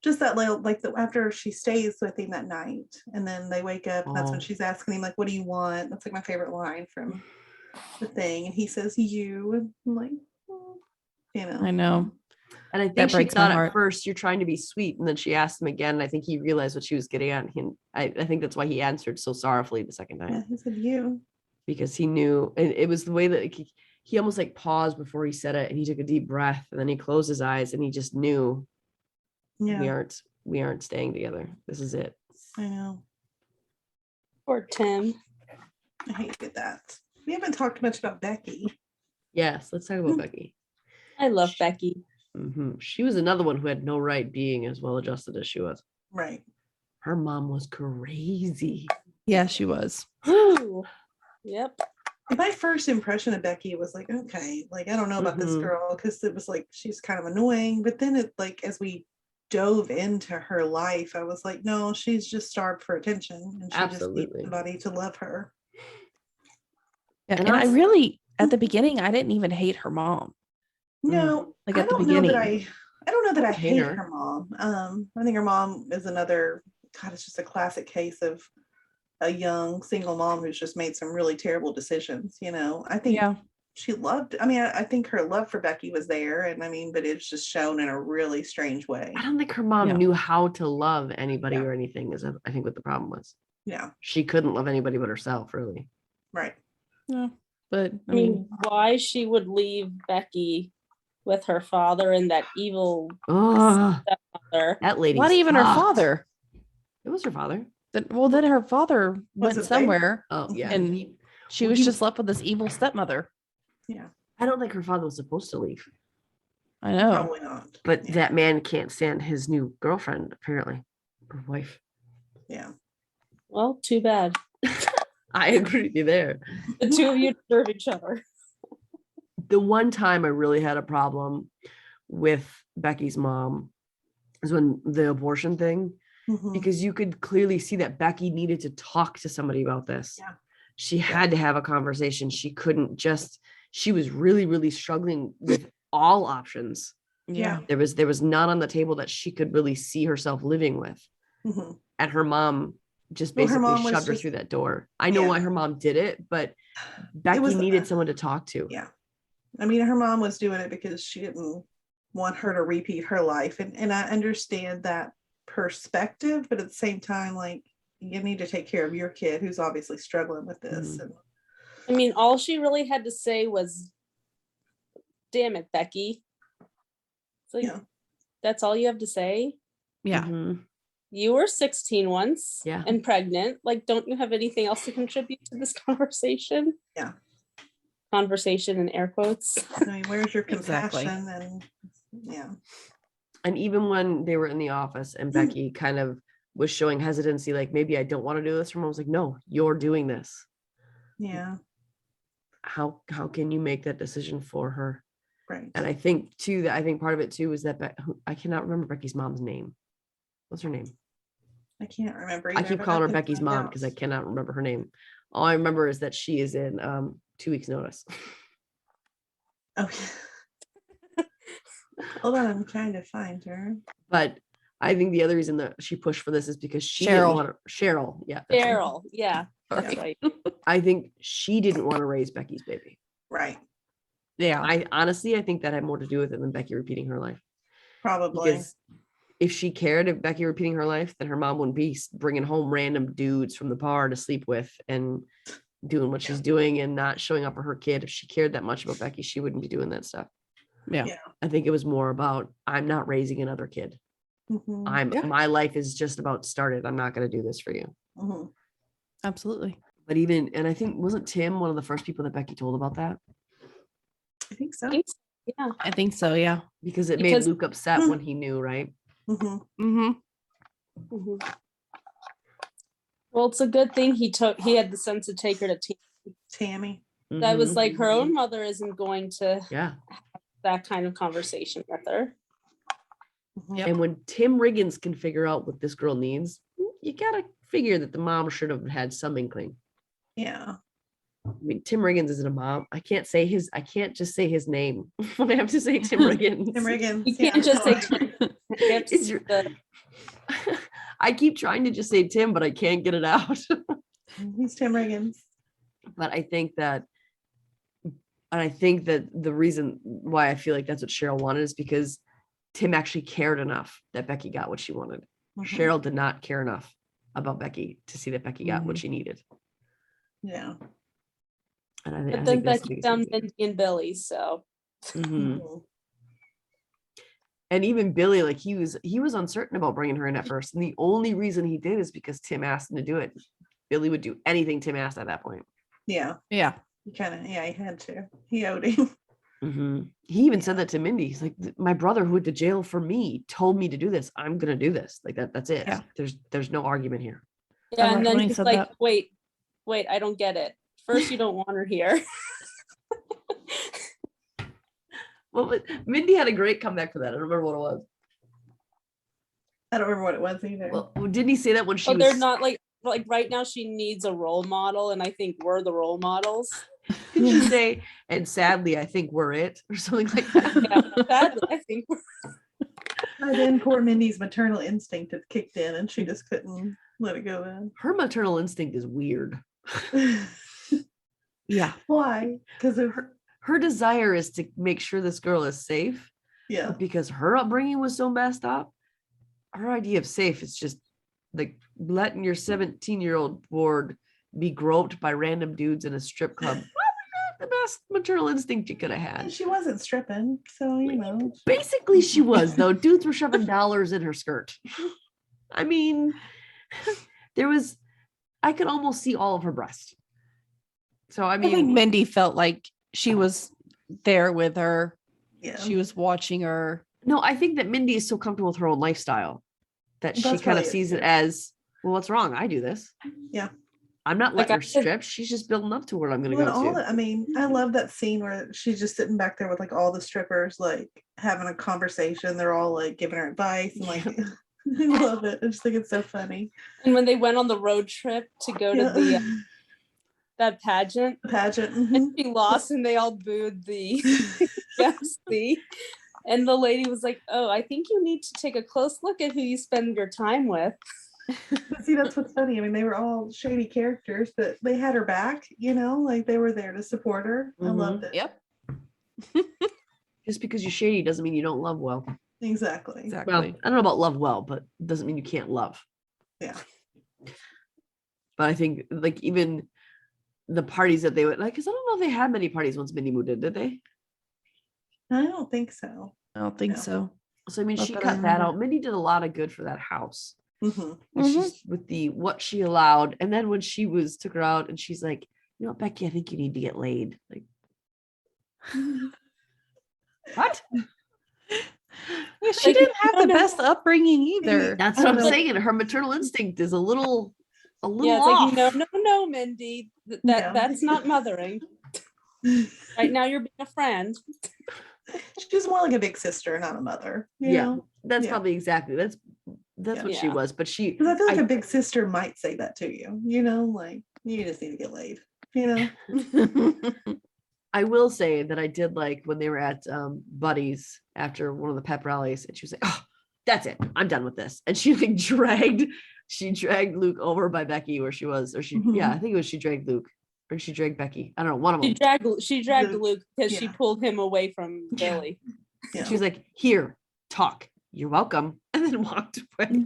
Just that little, after she stays with him that night, and then they wake up, and that's when Oh. she's asking him, like, "What do you want?" That's like my favorite line from the thing, and he says, "You." And I'm like, "Oh," I know. And I That think she breaks my thought at heart. first you're trying to be sweet, and then she asked him again. And I think he realized what she was getting at. And I think that's why he answered so sorrowfully the second time, Yeah, he said, "You." because he knew, and it was the way that he almost like paused before he said it, and he took a deep breath, and then he closed his eyes, and he just knew Yeah, we aren't staying together. This is it. I know. Poor Tim. I hated that. We haven't talked much about Becky. Yes, let's talk about Becky. I love Becky. She was another one who had no right being as well adjusted as she was. Right. Her mom was crazy. Yeah, she was. Ooh. Yep. My first impression of Becky was like, okay, like, I don't know about this Mhm. girl, because it was like she's kind of annoying. But then it, like, as we dove into her life, I was like, no, she's just starved for attention, and she just Absolutely. needs somebody to love her. Yeah, And and I us- really, at the beginning, I didn't even hate her mom. No, Like I at the don't know that beginning. I don't know that I hate hate her. her mom. I think her mom is another, God, it's just a classic case of a young single mom who's just made some really terrible decisions. I think Yeah. she loved, I think her love for Becky was there, and but it's just shown in a really strange way. I don't think her mom Yeah. knew how to love anybody Yeah. or anything, is I think what the problem was. Yeah, She couldn't love anybody but herself, really. right. Yeah. but I mean, why she would leave Becky with her father and that evil Oh, stepmother. that lady. not even her father. It was her father. Then her father went it they? somewhere Oh, yeah. and she Well, was he- just left with this evil stepmother. Yeah, I don't think her father was supposed to leave. I know. probably not. But Yeah. that man can't stand his new girlfriend, apparently, or wife. Yeah. Well, too bad. I agree with you there. The two of you deserve each other. The one time I really had a problem with Becky's mom is when the abortion thing, Mhm. because you could clearly see that Becky needed to talk to somebody about this. Yeah. She had to have a conversation. She couldn't just, she was really, really struggling with all options. Yeah. There was none on the table that she could really see herself living with. Mhm. And her mom just Well, her basically mom was shoved her just- through that door. I know Yeah. why her mom did it, but Becky was, needed someone to talk to. Yeah. I mean, her mom was doing it because she didn't want her to repeat her life. And I understand that perspective, but at the same time, like, you need to take care of your kid who's obviously struggling with this. Mhm. And I mean, all she really had to say was, damn it, Becky. It's like, Yeah. that's all you have to say? Yeah. Mhm. You were 16 once Yeah. and pregnant. Like, don't you have anything else to contribute to this conversation? Yeah. Conversation in air quotes. I mean, where's your Exactly. compassion? And yeah. And even when they were in the office and Becky kind of was showing hesitancy, like, maybe I don't want to do this, her mom was like, no, you're doing this. Yeah. How can you make that decision for her? Right. And I think too, that I think part of it too is that I cannot remember Becky's mom's name. What's her name? I can't remember. I either, keep but calling her can Becky's find mom out. because I cannot remember her name. All I remember is that she is in 2 weeks notice. Okay. Hold on, I'm trying to find her. But I think the other reason that she pushed for this is because she Cheryl. didn't want to, Cheryl. Yeah. that's right. Cheryl. Yeah, that's Yeah. right. I think she didn't want to raise Becky's baby. Right. Yeah. I honestly think that had more to do with it than Becky repeating her life. Probably. Because if she cared if Becky repeating her life, then her mom wouldn't be bringing home random dudes from the bar to sleep with and doing what she's doing and not showing up for her kid. If she cared that much about Becky, she wouldn't be doing that stuff. Yeah. Yeah. I think it was more about, I'm not raising another kid. Mhm. Yeah. My life is just about started. I'm not going to do this for you. Mhm. Absolutely. But even, and I think, wasn't Tim one of the first people that Becky told about that? I think so. Yeah. I think so. Yeah. Because it Because- made Luke upset when he knew, right? Mhm. Mm-hmm. Mhm. Well, it's a good thing he had the sense to take her to team. Tammy. That was Mhm. like her own mother isn't going to Yeah. that kind of conversation with her. Mhm. Yep. And when Tim Riggins can figure out what this girl needs, you gotta figure that the mom should have had some inkling. Yeah. I mean, Tim Riggins isn't a mom. I can't just say his name when I have to say Tim Riggins. Tim Riggins. You can't yeah, just no, say You have to It's say your- the- I keep trying to just say Tim, but I can't get it out. he's Tim Riggins. But I think that the reason why I feel like that's what Cheryl wanted is because Tim actually cared enough that Becky got what she wanted. Mhm. Cheryl did not care enough about Becky to see that Becky got what Mhm. she needed. Yeah. And I but think then that's the Becky biggest found reason. Mindy and Billy, so Mhm. Mhm. And even Billy, like he was uncertain about bringing her in at first. And the only reason he did is because Tim asked him to do it. Billy would do anything Tim asked at that point. Yeah. Yeah. He kind of, yeah, he had to. He owed him. He even said that to Mindy. He's like, my brother who went to jail for me told me to do this. I'm gonna do this. Like that's it. Yeah. There's no argument here. yeah, loved and then when he he's said like, that. wait, I don't get it. First, you don't want her here. Well, but Mindy had a great comeback for that. I don't remember what it was. I don't remember what it was either. Well, didn't he say that when she But was they're not like right now she needs a role model, and I think we're the role models. didn't she say, and sadly, I think we're it or something like that? Yeah, sadly, I think By then, poor Mindy's maternal instinct had kicked in and she just couldn't let it go Her maternal instinct is weird. then. Yeah. Why? Because of her. Her desire is to make sure this girl is safe. Yeah. But because her upbringing was so messed up, her idea of safe is just like letting your 17-year-old ward be groped by random dudes in a strip club. the best maternal instinct you could have had. And she wasn't stripping, so you know. Basically, she was, though. Dudes were shoving dollars in her skirt. I mean, I could almost see all of her breast. So, I I think mean, Mindy felt like she was there with her. Yeah. She was watching her. no, I think that Mindy is so comfortable with her own lifestyle that she That's kind of probably it, sees it too. as, well, what's wrong? I do this. Yeah. I'm not Like, letting I her could- strip. She's just building up to what I'm going to Well, go and all to. that, I mean, I love that scene where she's just sitting back there with like all the strippers, like having a conversation. They're all like giving her advice and like, I love it. I just think it's so funny. And when they went on the road trip to go to the that pageant, pageant. and she lost, and they all booed the MC. And the lady was like, "Oh, I think you need to take a close look at who you spend your time with." But see, that's what's funny. I mean, they were all shady characters, but they had her back, you know, like they were there to support her. I loved it. Yep. Just because you're shady doesn't mean you don't love well. Exactly. Well, Exactly. I don't know about love well, but it doesn't mean you can't love. Yeah. But I think like even the parties that they would like, because I don't know if they had many parties once Minnie moved in, did they? I don't think so. I don't think Yeah. so. So I mean, Not she that I cut that remember. out. Minnie did a lot of good for that house. Mhm. And she's with the what she allowed. And then when she took her out and she's like, you know, Becky, I think you need to get laid. Like, what? Yeah, she Like, didn't have no, the no. best upbringing either. That's I what I'm don't know. saying. Her maternal instinct is a little Yeah, it's off. like, no, Mindy, Yeah. that's not mothering. Right now, you're being a friend. She's more like a big sister, not a mother. You Yeah. know? That's Yeah. probably exactly. That's Yeah. what she Yeah. was. But she, Because I feel like I- a big sister might say that to you, you know, like you just need to get laid, you know. I will say that I did like when they were at Buddy's after one of the pep rallies, and she was like, "Oh, that's it, I'm done with this." And she like dragged Luke over by Becky where she was, or she, yeah, I think it was she dragged Luke, or she dragged Becky. I don't know, one of them. She dragged Luke, Luke because she yeah. pulled him away from Billy. Yeah. She was like, "Here, talk. You're welcome," and then walked away.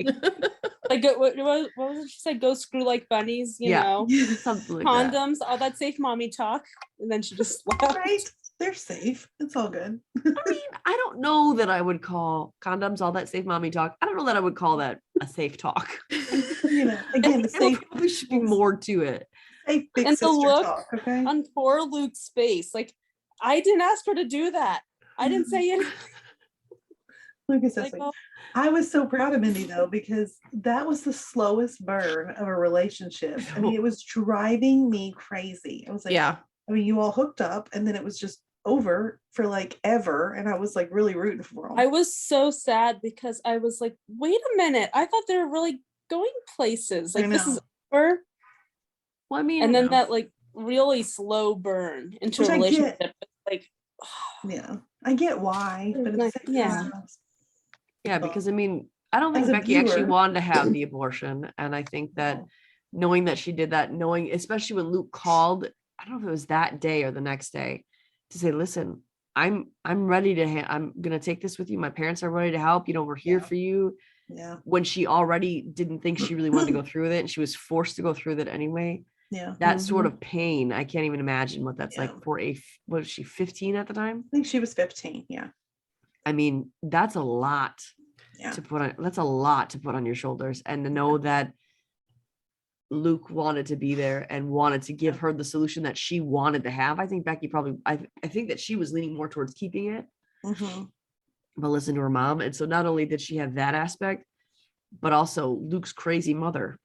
Like, what was it she said? Go screw like bunnies, you Yeah. know? Something like that. Condoms, all that safe mommy talk. And then she just left. Right? They're safe. It's all good. I mean, I don't know that I would call condoms all that safe mommy talk. I don't know that I would call that a safe talk. You know, again, the There safe, probably should be more to it. safe big And the sister look talk. Okay. On poor Luke's face. Like, I didn't ask her to do that. I didn't say anything. Lucas says, Like, like, oh, I was so proud of Mindy though, because that was the slowest burn of a relationship. I mean, it was driving me crazy. I was like, Yeah. I mean, you all hooked up and then it was just over for like ever. And I was like really rooting for them. I was so sad because I was like, wait a minute. I thought they were really going places. I Like, this is know. over. Well, I mean, And then know. that like really slow burn into Which a I get. relationship. Like, Yeah, I get why, but at the same Yeah. time, yeah, because I mean, I don't As think a Becky actually viewer- wanted to have the abortion. And I think that No. knowing that she did that, knowing, especially when Luke called, I don't know if it was that day or the next day, to say, listen, I'm ready to, I'm going to take this with you. My parents are ready to help. You know, we're here Yeah. for you. yeah, When she already didn't think she really wanted to go through with it, and she was forced to go through with it anyway. yeah. That sort of pain, I can't even imagine what that's Yeah. like for what was she, 15 at the time? I think she was 15. Yeah, I mean, that's a lot yeah, to put on. That's a lot to put on your shoulders, and to know that Luke wanted to be there and wanted to give her the solution that she wanted to have. I think Becky probably, I think that she was leaning more towards keeping it, Mhm. but listen to her mom. And so not only did she have that aspect, but also Luke's crazy mother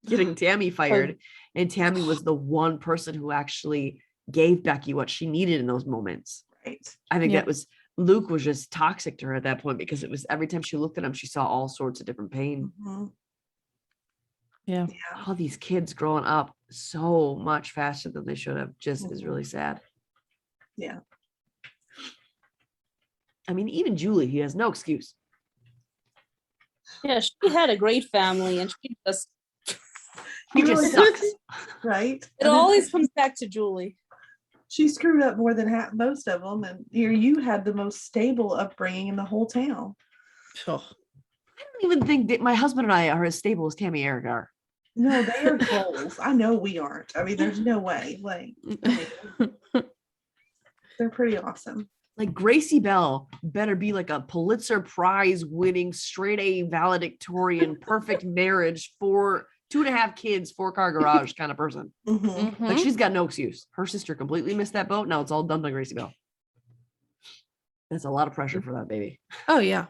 getting Tammy fired. And Tammy was the one person who actually gave Becky what she needed in those moments. Right. I think Yep. that was, Luke was just toxic to her at that point, because it was every time she looked at him, she saw all sorts of different pain. Mhm. Yeah. Yeah, All these kids growing up so much faster than they should have just is Mhm. really sad. Yeah. I mean, even Julie, he has no excuse. yeah, she had a great family, and she just, He She just really sucks. does, right. it And then always comes back to Julie. she screwed up more than most of them, and you had the most stable upbringing in the whole town. I don't even think that my husband and I are as stable as Tammy Eric are. No, they are goals. I know we aren't. I mean, there's no way. Like, I mean, they're pretty awesome. Like Gracie Bell better be like a Pulitzer Prize winning, straight A valedictorian, perfect marriage, 2.5 kids, 4-car garage kind of person. Mhm. Like she's got no excuse. Her sister completely missed that boat. Now it's all dumped on Gracie Bell. That's a lot of pressure for that baby. Oh yeah.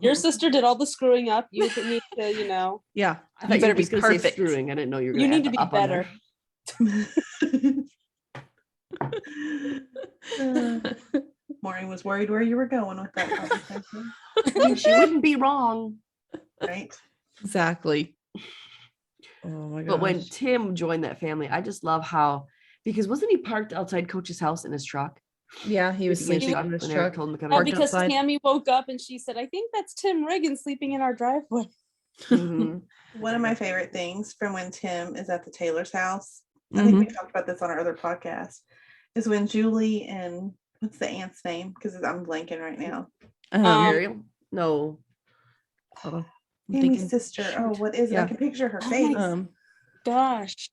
Your Mhm. sister did all the screwing up. You need to, Yeah. I thought You better were be just gonna say perfect. screwing. I didn't know you were you gonna need to be up on there. better. Maureen was worried where you were going with that conversation. I mean, she wouldn't be wrong. Right? Exactly. Oh my god. But when Tim joined that family, I just love how, because wasn't he parked outside Coach's house in his truck? yeah, he was Sleeping sleeping in his when Eric truck. told him to come Oh, in. because outside. Tammy woke up and she said, I think that's Tim Riggins sleeping in our driveway. Mhm. One of my favorite things from when Tim is at the Taylor's house, I think we talked about this on our other podcast, is when Julie and what's the aunt's name? Because I'm blanking right now. Ariel? No. I'm Tammy's thinking- sister. Oh, what is it? I Yeah. can picture her Oh face. my Gosh.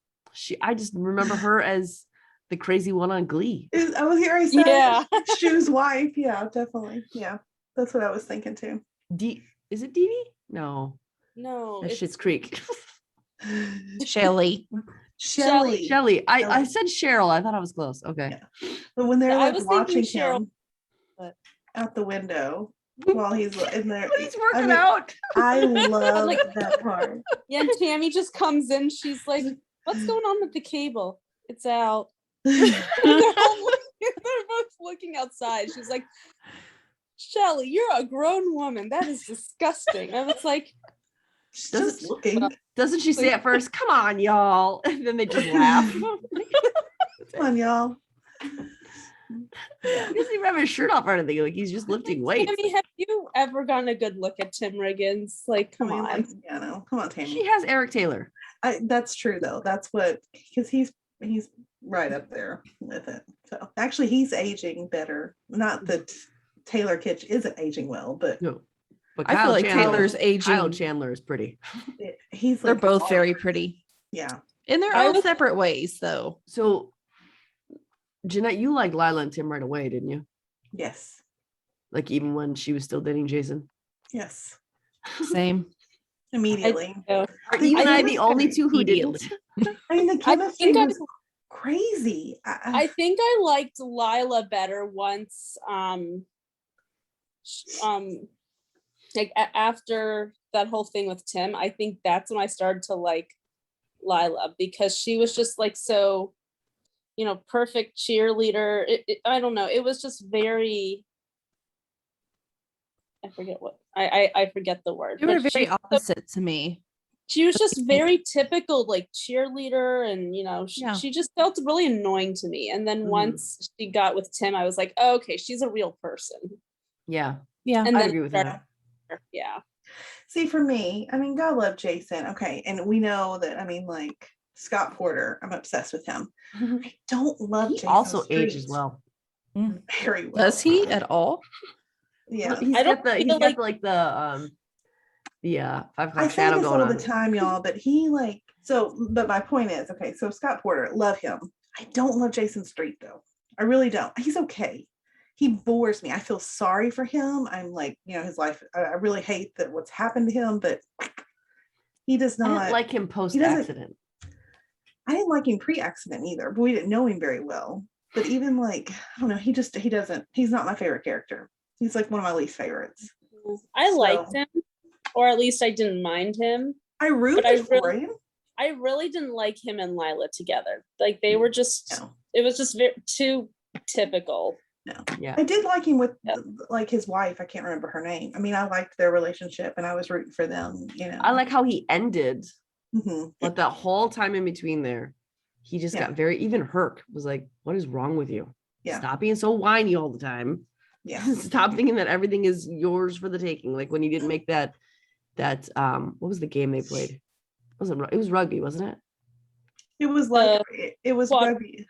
I just remember her as the crazy one on Glee. I was here. I said Yeah. Shu's wife. Yeah, definitely. Yeah, that's what I was thinking too. Is it Dee Dee? No. No. That's It's Schitt's Creek. Shelly. Shelly. Shelly. I Shelley. said Cheryl. I thought I was close. Okay. Yeah. But when they're I like was thinking watching Cheryl, him but- out the window while he's in there, But he's working I mean, out. I love like- that part. Yeah, and Tammy just comes in. She's like, what's going on with the cable? It's out. They're both looking outside. She's like, Shelly, you're a grown woman. That is disgusting. I was like, She's Doesn't- just looking. Doesn't she say at first, come on, y'all? And then they just laugh. He Come on, y'all. Yeah. doesn't even have his shirt off or anything. Like he's just lifting weights. Tammy, have you ever gotten a good look at Tim Riggins? Like, I come mean, on. like, yeah, no, come on, Tammy. She has Eric Taylor. That's true though. That's what, because he's right up there with it. So actually, he's aging better. Not that Taylor Kitsch isn't aging well, but No. But I feel like Chandler- Taylor's aging. Kyle Chandler is pretty. he's They're like both all- very pretty Yeah. in their I own was- separate ways, though. So Jeanette, you liked Lila and Tim right away, didn't you? Yes. Like even when she was still dating Jason. Yes. Same. Immediately. So, Are you and I think the only two who immediately. didn't? I mean, the chemistry think I- was crazy. I think I liked Lila better once like after that whole thing with Tim. I think that's when I started to like Lila, because she was just like so, perfect cheerleader. I don't know, it was just very, I forget what I forget the word, They were but very opposite to me. she was just very typical like cheerleader, and Yeah. she just felt really annoying to me. And then Mhm. once she got with Tim, I was like, oh, okay, she's a real person. Yeah, Yeah. And I then agree with started- that. yeah. See, for me, I mean, God love Jason. Okay. And we know that, I mean, like Scott Porter, I'm obsessed with him. I don't love He Jason also Street ages well. very well. Does he at all? Yeah. He's I got don't the feel the 5 I o'clock say shadow this going all on. the time, y'all, but but my point is, okay, so Scott Porter, love him. I don't love Jason Street though. I really don't. He's okay. He bores me. I feel sorry for him. I'm like, his life, I really hate that what's happened to him, but he does I not didn't like him post doesn't- accident. I didn't like him pre-accident either, but we didn't know him very well. But even like, I don't know, he's not my favorite character. He's like one of my least favorites. I So- liked him, or at least I didn't mind him. I rooted I for really- him. I really didn't like him and Lila together. Like they were just, No. it was just very too typical. Yeah. I did like him with Yeah. like his wife. I can't remember her name. I mean, I liked their relationship and I was rooting for them, I like how he ended, Mhm. but that whole time in between there, he just Yeah. got very, even Herc was like, what is wrong with you? Yeah. Stop being so whiny all the time. Yeah. Stop thinking that everything is yours for the taking. Like when he didn't make that what was the game they played? It was rugby, wasn't it? It was like it was quad- rugby.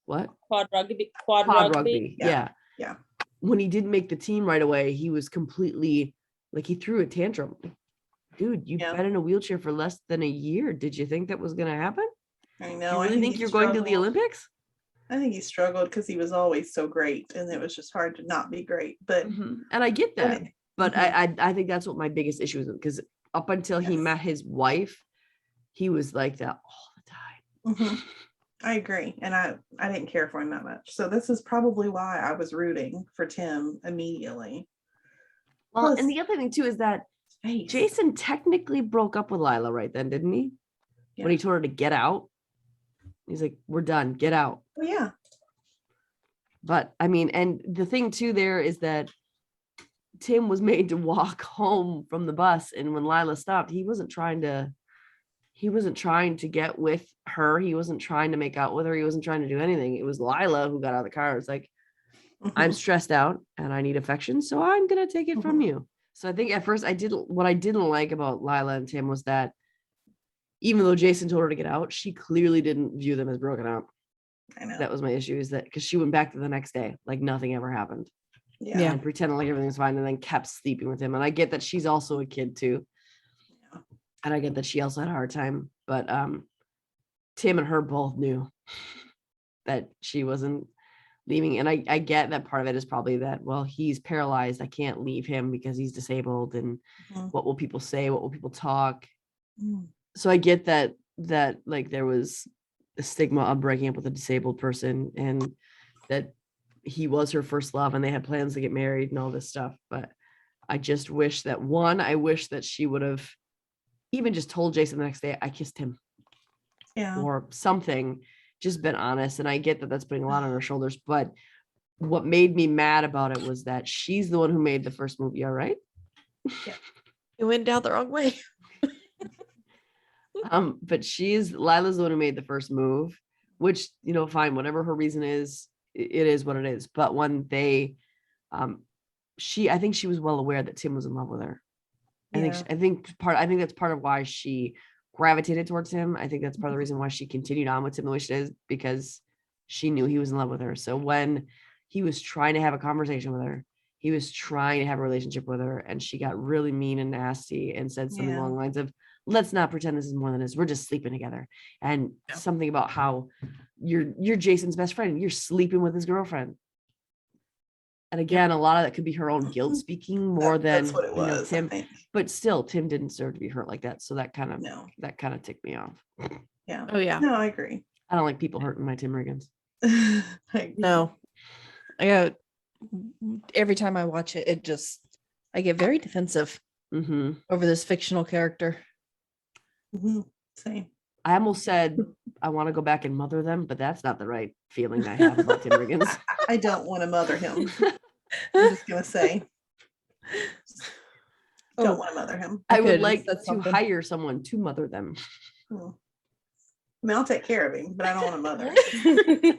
What? Quad rugby. Quad rugby. Yeah. Yeah. Yeah. When he didn't make the team right away, he was completely like he threw a tantrum. dude, you've Yeah. been in a wheelchair for less than a year. Did you think that was going to happen? I Do know. you I really think he you're going to the struggled. Olympics? I think he struggled because he was always so great, and it was just hard to not be great. But And I get when that, it- but Mhm. I think that's what my biggest issue is, because up until he Yes. met his wife, he was like that all the time. Mhm. I agree, and I didn't care for him that much. So this is probably why I was rooting for Tim immediately. Well, Plus, and the other thing too is that face. Jason technically broke up with Lila right then, didn't he? Yeah. When he told her to get out, he's like, "We're done, get out." Oh yeah. But I mean, and the thing too there is that Tim was made to walk home from the bus, and when Lila stopped, he wasn't trying to get with her. He wasn't trying to make out with her. He wasn't trying to do anything. It was Lila who got out of the car. It's like, I'm Mhm. stressed out and I need affection, so I'm gonna take it from Mhm. you. So I think at first what I didn't like about Lila and Tim was that even though Jason told her to get out, she clearly didn't view them as broken up. I know. That was my issue, is that because she went back to the next day like nothing ever happened. Yeah. And pretending like everything's fine, and then kept sleeping with him. And I get that she's also a kid too. Yeah. And I get that she also had a hard time. But Tim and her both knew that she wasn't leaving. And I get that part of it is probably that, well, he's paralyzed. I can't leave him because he's disabled. And Mhm. what will people say? What will people talk? Mm. So I get that like there was a stigma of breaking up with a disabled person, and that he was her first love and they had plans to get married and all this stuff. But I just wish that I wish that she would have even just told Jason the next day, I kissed him, Yeah. or something, just been honest. And I get that that's putting a lot on her shoulders, but what made me mad about it was that she's the one who made the first movie. All right. It went down the wrong way. But Lila's the one who made the first move, which, fine, whatever her reason is, it is what it is. But when they, I think she was well aware that Tim was in love with her. Yeah. I think that's part of why she gravitated towards him. I think that's part of the reason why she continued on with him the way she did, because she knew he was in love with her. So when he was trying to have a conversation with her, he was trying to have a relationship with her, and she got really mean and nasty and said something Yeah. along the lines of, let's not pretend this is more than this. We're just sleeping together. And Yeah. something about how you're Jason's best friend. You're sleeping with his girlfriend. And again, a lot of that could be her own guilt speaking more than That's what it was. I Tim. think. But still, Tim didn't deserve to be hurt like that. So that kind No. of ticked me off. Yeah. Oh yeah. No, I agree. I don't like people hurting my Tim Riggins. No. I got every time I watch it, I get very defensive over this fictional character. Mhm. Same. I almost said I want to go back and mother them, but that's not the right feeling I have about Tim Riggins. I don't want to mother him. I'm just gonna say, don't want to mother him. I would could've like said to something. hire someone to mother them. Hmm. I mean, I'll take care of him, but I don't want to mother him.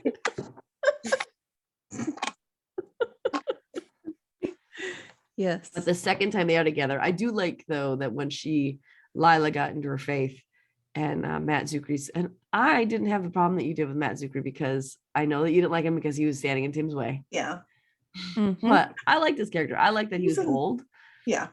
Yes. But the second time they are together, I do like, though, that when Lila got into her faith and Matt Zucker's, and I didn't have the problem that you did with Matt Zucker, because I know that you didn't like him because he was standing in Tim's way. Yeah. Mhm. But I liked his character. I like that he was He's bold. Yeah.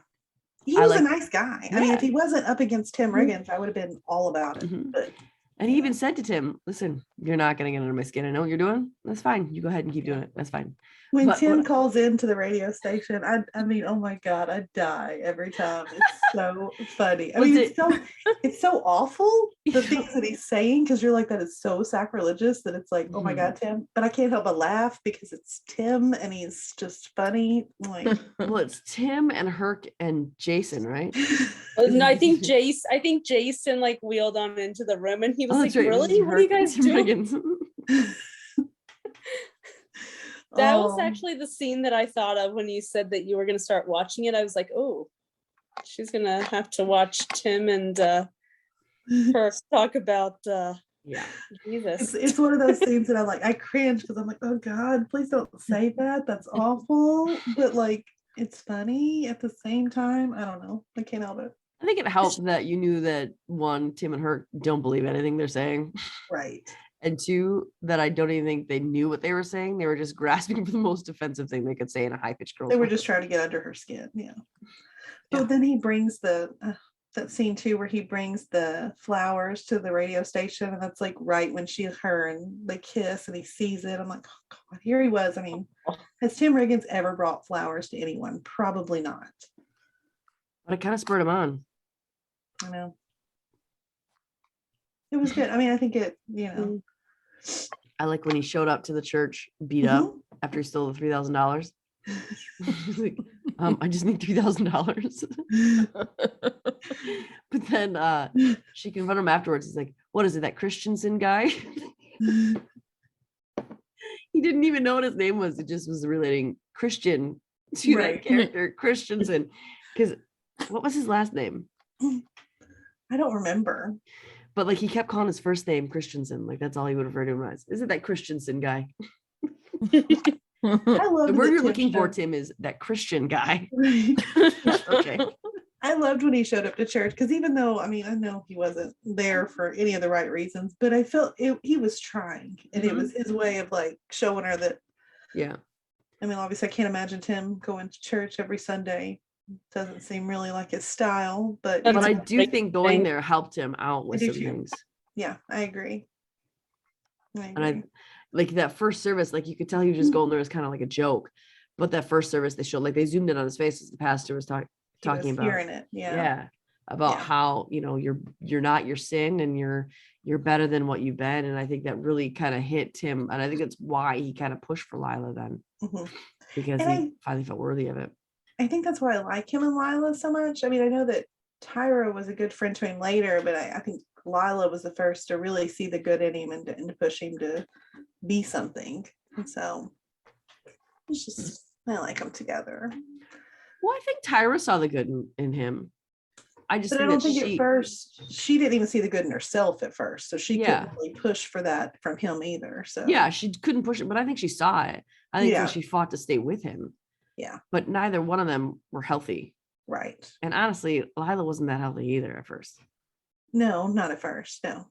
He I was like- a nice guy. I mean, Yeah. if he wasn't up against Tim Riggins, I would have been all about it. Mhm. But And he even said to Tim, listen, you're not going to get under my skin. I know what you're doing. That's fine. You go ahead and keep doing it. That's fine. when But- Tim calls into the radio station, I mean, oh my God, I die every time. It's so funny. I Was mean, it- it's so awful, the things that he's saying, because you're like, that is so sacrilegious that it's like, oh my Mhm. God, Tim. But I can't help but laugh because it's Tim and he's just funny. Like, Well, it's Tim and Herc and Jason, right? No, I think Jason like wheeled on into the room and he was like, that's right. It was really? What are you Herc and guys Tim doing? Riggins. That was Oh, actually the scene that I thought of when you said that you were going to start watching it. I was like, oh, she's going to have to watch Tim and her talk about Yeah. Jesus. it's one of those things that I'm like, I cringe because I'm like, oh God, please don't say that. That's awful. But like, it's funny at the same time. I don't know. I can't help it. I think it helped that you knew that, one, Tim and Herc don't believe anything they're saying. Right. And two, that I don't even think they knew what they were saying. They were just grasping for the most offensive thing they could say in a high-pitched girl's They were voice. just trying to get under her skin. Yeah. Yeah. But then he brings the that scene too where he brings the flowers to the radio station, and that's like right when her and they kiss and he sees it. I'm like, oh God, here he was. I mean, has Tim Riggins ever brought flowers to anyone? Probably not. But it kind of spurred him on. I know. It was good. I mean, I think it, I like when he showed up to the church beat up after he stole the $3,000. He's like, I just need $3,000. But then she confronted him afterwards. He's like, what is it, that Christensen guy? He didn't even know what his name was. It just was relating Christian to that character, Christensen. Because what was his last name? I don't remember. But like he kept calling his first name Christensen. Like that's all he would refer to him as. Is it that Christensen guy? I love the word you're looking for, Tim, is that Christian guy. Okay. I loved when he showed up to church, because even though, I mean, I know he wasn't there for any of the right reasons, but I felt he was trying, and it was his way of like showing her that. Yeah. I mean, obviously, I can't imagine Tim going to church every Sunday. Doesn't seem really like his style, but I do think going there helped him out with some things. Yeah, I agree. And I like that first service, like you could tell he was just going there as kind of like a joke, but that first service they showed, like they zoomed in on his face as the pastor was talking about hearing it. About how you're not your sin, and you're better than what you've been. And I think that really kind of hit Tim, and I think that's why he kind of pushed for Lila then, because he finally felt worthy of it. I think that's why I like him and Lila so much. I mean, I know that Tyra was a good friend to him later, but I think Lila was the first to really see the good in him and to push him to be something. And so it's just, I like them together. Well, I think Tyra saw the good in him. I don't think at first she didn't even see the good in herself at first, so she couldn't really push for that from him either. So she couldn't push it, but I think she saw it. I think she fought to stay with him. Yeah, but neither one of them were healthy. Right. And honestly, Lila wasn't that healthy either at first. No, not at first. No.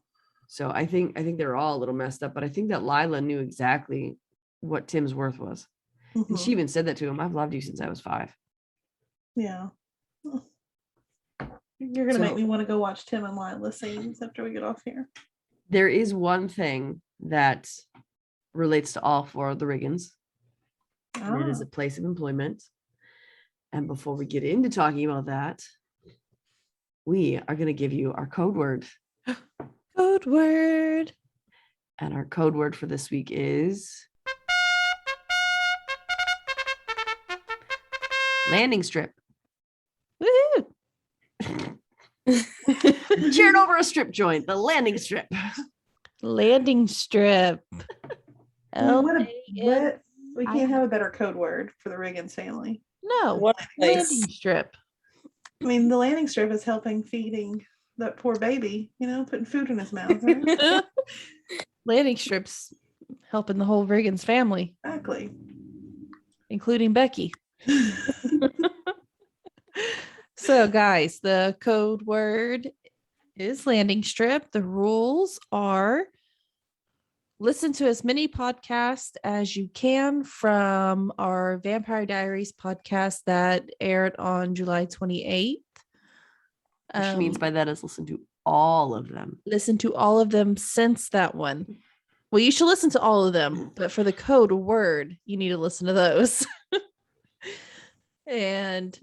So I think they're all a little messed up, but I think that Lila knew exactly what Tim's worth was. And she even said that to him. I've loved you since I was 5. Yeah. You're going to make me want to go watch Tim and Lila scenes after we get off here. There is one thing that relates to all 4 of the Riggins. And it is a place of employment. And before we get into talking about that, we are going to give you our code word. Code word. And our code word for this week is landing strip. Woohoo! Cheered over a strip joint, the landing strip. Landing strip. We can't have a better code word for the Riggins family. No, what landing strip. I mean, the landing strip is helping feeding that poor baby, putting food in his mouth. Right? Landing strips helping the whole Riggins family. Exactly. Including Becky. So, guys, the code word is landing strip. The rules are: listen to as many podcasts as you can from our Vampire Diaries podcast that aired on July 28th. Which means by that is listen to all of them. Listen to all of them since that one. Well, you should listen to all of them, but for the code word, you need to listen to those. And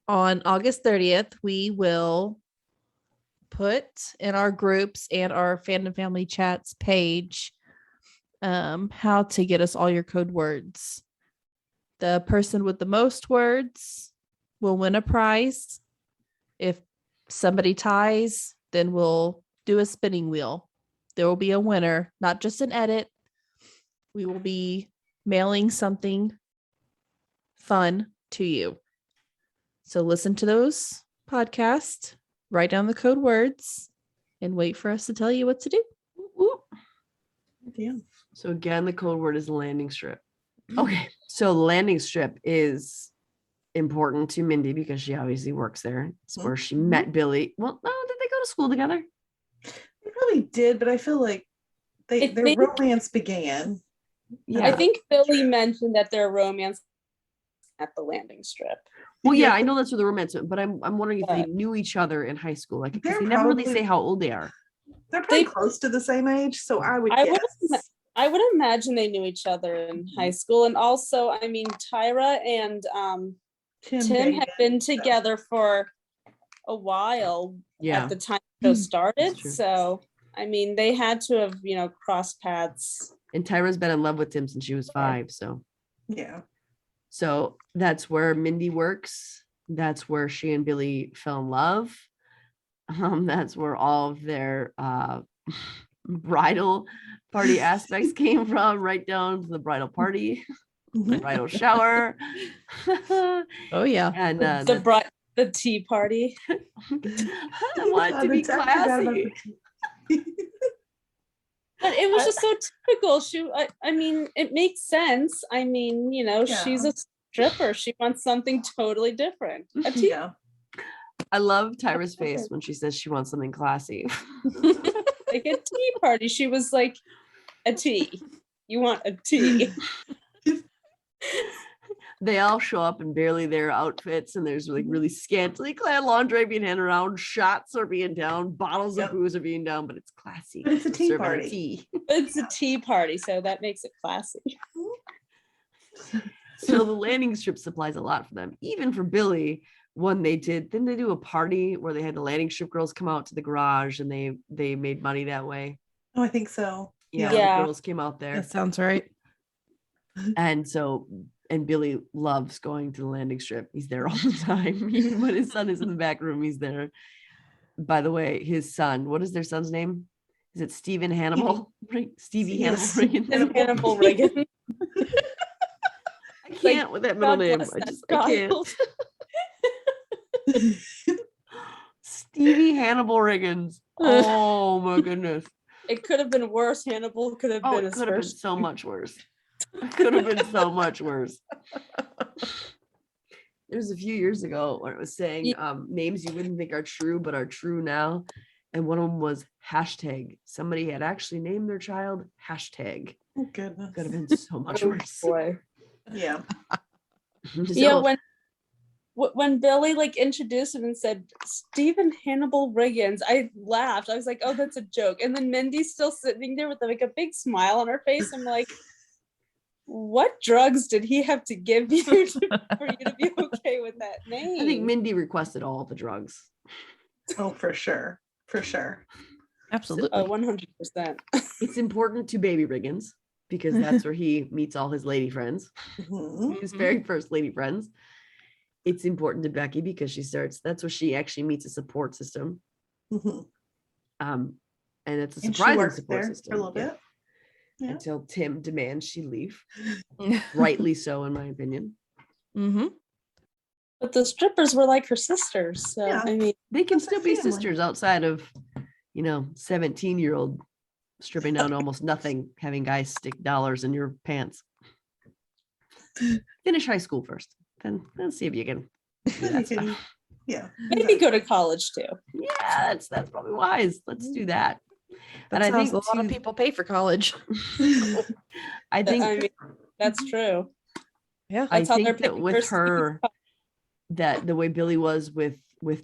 on August 30th, we will put in our groups and our Fandom Family Chats page how to get us all your code words. The person with the most words will win a prize. If somebody ties, then we'll do a spinning wheel. There will be a winner, not just an edit. We will be mailing something fun to you. So listen to those podcasts, write down the code words, and wait for us to tell you what to do. Yeah. So again, the code word is landing strip. Okay, so landing strip is important to Mindy because she obviously works there. It's where she met Billy. Well, no, did they go to school together? They probably did, but I feel like their romance began. Yeah. I think Billy mentioned that their romance at the landing strip. Well, yeah, I know that's where the romance went, but I'm wondering if they But- knew each other in high school. Like, because They're they never really probably- say how old they are. They're probably They- close to the same age, so I would I would guess. I would imagine they knew each other in high school. And also, I mean, Tyra and Tim dated, had been so- together for a while Yeah. at the time the show started. true. So, I mean, they had to have, crossed paths. And Tyra's been in love with Tim since she was 5. Yeah. So that's where Mindy works. That's where she and Billy fell in love. That's where all of their bridal party aspects came from, right down to the bridal party, the Mhm. bridal shower. Oh yeah. And The tea party. I want God, to be I forgot about classy. the- But it was just so typical. I mean, it makes sense. I mean, she's Yeah. a stripper. She wants something totally different. A tea Yeah. I love Tyra's face when she says she wants something classy. like a tea party. She was like, a tea. You want a tea? They all show up in barely their outfits, and there's like really scantily clad lingerie being handed around, shots are being down, bottles Yep. of booze are being down, but it's classy. But it's a They're tea serving her party. tea. It's a tea party, so that makes it classy. So the landing strip supplies a lot for them, even for Billy. When they didn't they do a party where they had the landing strip girls come out to the garage and they made money that way. Oh, I think so. Yeah, Yeah. the girls came out there. That sounds right. And Billy loves going to the landing strip. He's there all the time. Even when his son is in the back room, he's there. By the way, his son, what is their son's name? Is it Stephen Hannibal? Stevie Hannibal Yes. Riggins. And Hannibal Riggins. I can't with that middle God name. bless I that just I can't. child. Stevie Hannibal Riggins. Oh my goodness. It could have been worse. Hannibal could have Oh, been it his could have been first. so much worse. It could have been so much worse. There's a few years ago where it was saying names you wouldn't think are true, but are true now. And one of them was hashtag. Somebody had actually named their child hashtag. Oh, goodness. Could have been so much Oh, worse. boy. Yeah. Yeah, So- when Billy like introduced him and said Stephen Hannibal Riggins, I laughed. I was like, oh, that's a joke. And then Mindy's still sitting there with like a big smile on her face. I'm like, what drugs did he have to give you for you to be okay with that name? I think Mindy requested all the drugs. Oh, for sure. For sure. Absolutely. 100%. It's important to baby Riggins because that's where he meets all his lady friends, Mhm. his very first lady friends. It's important to Becky because that's where she actually meets a support system. Mhm. And it's a And she surprising worked support there system. for a little yeah, bit. Yeah. Until Tim demands she leave. Rightly so, in my opinion. Mm-hmm. But the strippers were like her sisters. So Yeah. I mean, They can That's still their be family. sisters outside of, 17-year-old stripping down to almost nothing, having guys stick dollars in your pants. Finish high school first, then see if you can do You that can- stuff. yeah. maybe go to college too. Yeah, that's probably wise. Let's do that. That And I sounds think a lot of too- people pay for college. I think I mean, that's true. Yeah. I That's how they're think that paying with for her, that the way Billy was with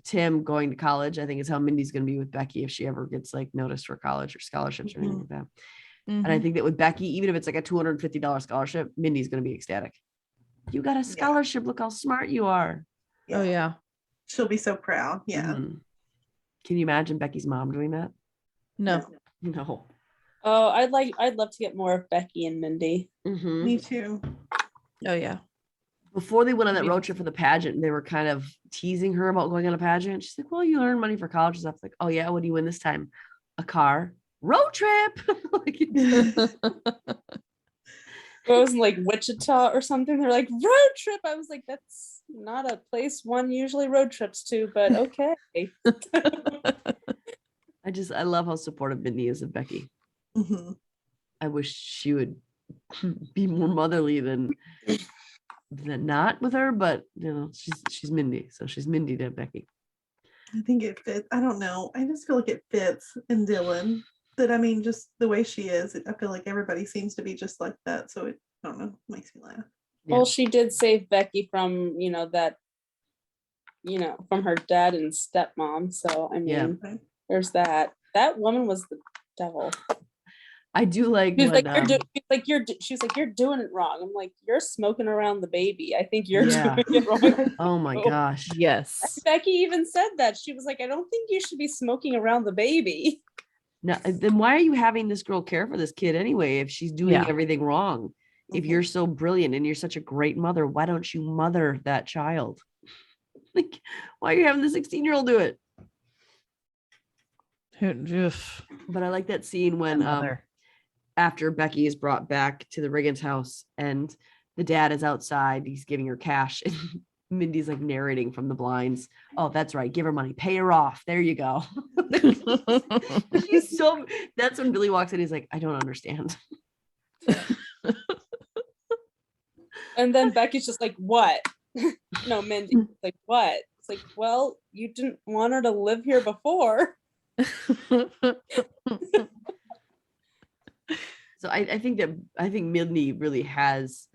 Tim going to college, I think is how Mindy's going to be with Becky if she ever gets like noticed for college or scholarships or anything like that. And I Mhm. think that with Becky, even if it's like a $250 scholarship, Mindy's going to be ecstatic. You got a scholarship. Look how smart you are. Oh yeah. She'll be so proud. Yeah. Mhm. Can you imagine Becky's mom doing that? No. No. Oh, I'd love to get more of Becky and Mindy. Mhm. Me too. Oh yeah. Before they went on that Maybe- road trip for the pageant, they were kind of teasing her about going on a pageant. She's like, well, you earn money for college and stuff. Like, oh yeah, what do you win this time? A car. Road trip. Like, It was in like Wichita or something. They're like road trip. I was like, that's not a place one usually road trips to, but okay. I love how supportive Mindy is of Becky. Mhm. I wish she would be more motherly than not with her, but she's Mindy, so she's Mindy to Becky. I think it fits. I don't know. I just feel like it fits in Dylan. That I mean, just the way she is. I feel like everybody seems to be just like that. So it, I don't know, makes me laugh. Yeah. Well, she did save Becky from, that, from her dad and stepmom. So, I mean, Yeah. there's that. That woman was the devil. I do like She's when like, you're doing it wrong. I'm like, you're smoking around the baby. I think you're Yeah. doing it wrong. oh my gosh. Yes. Becky even said that. She was like, I don't think you should be smoking around the baby. Now, then why are you having this girl care for this kid anyway if she's doing Yeah. everything wrong? If you're so brilliant and you're such a great mother, why don't you mother that child? Like, why are you having the 16-year-old do it? But I like that scene when after Becky is brought back to the Riggins house and the dad is outside, he's giving her cash and Mindy's like narrating from the blinds. Oh, that's right. Give her money. Pay her off. There you go. That's when Billy walks in. He's like, I don't understand. And then Becky's just like, what? No, Mindy's like, what? It's like, well, you didn't want her to live here before. So I think Mindy really has,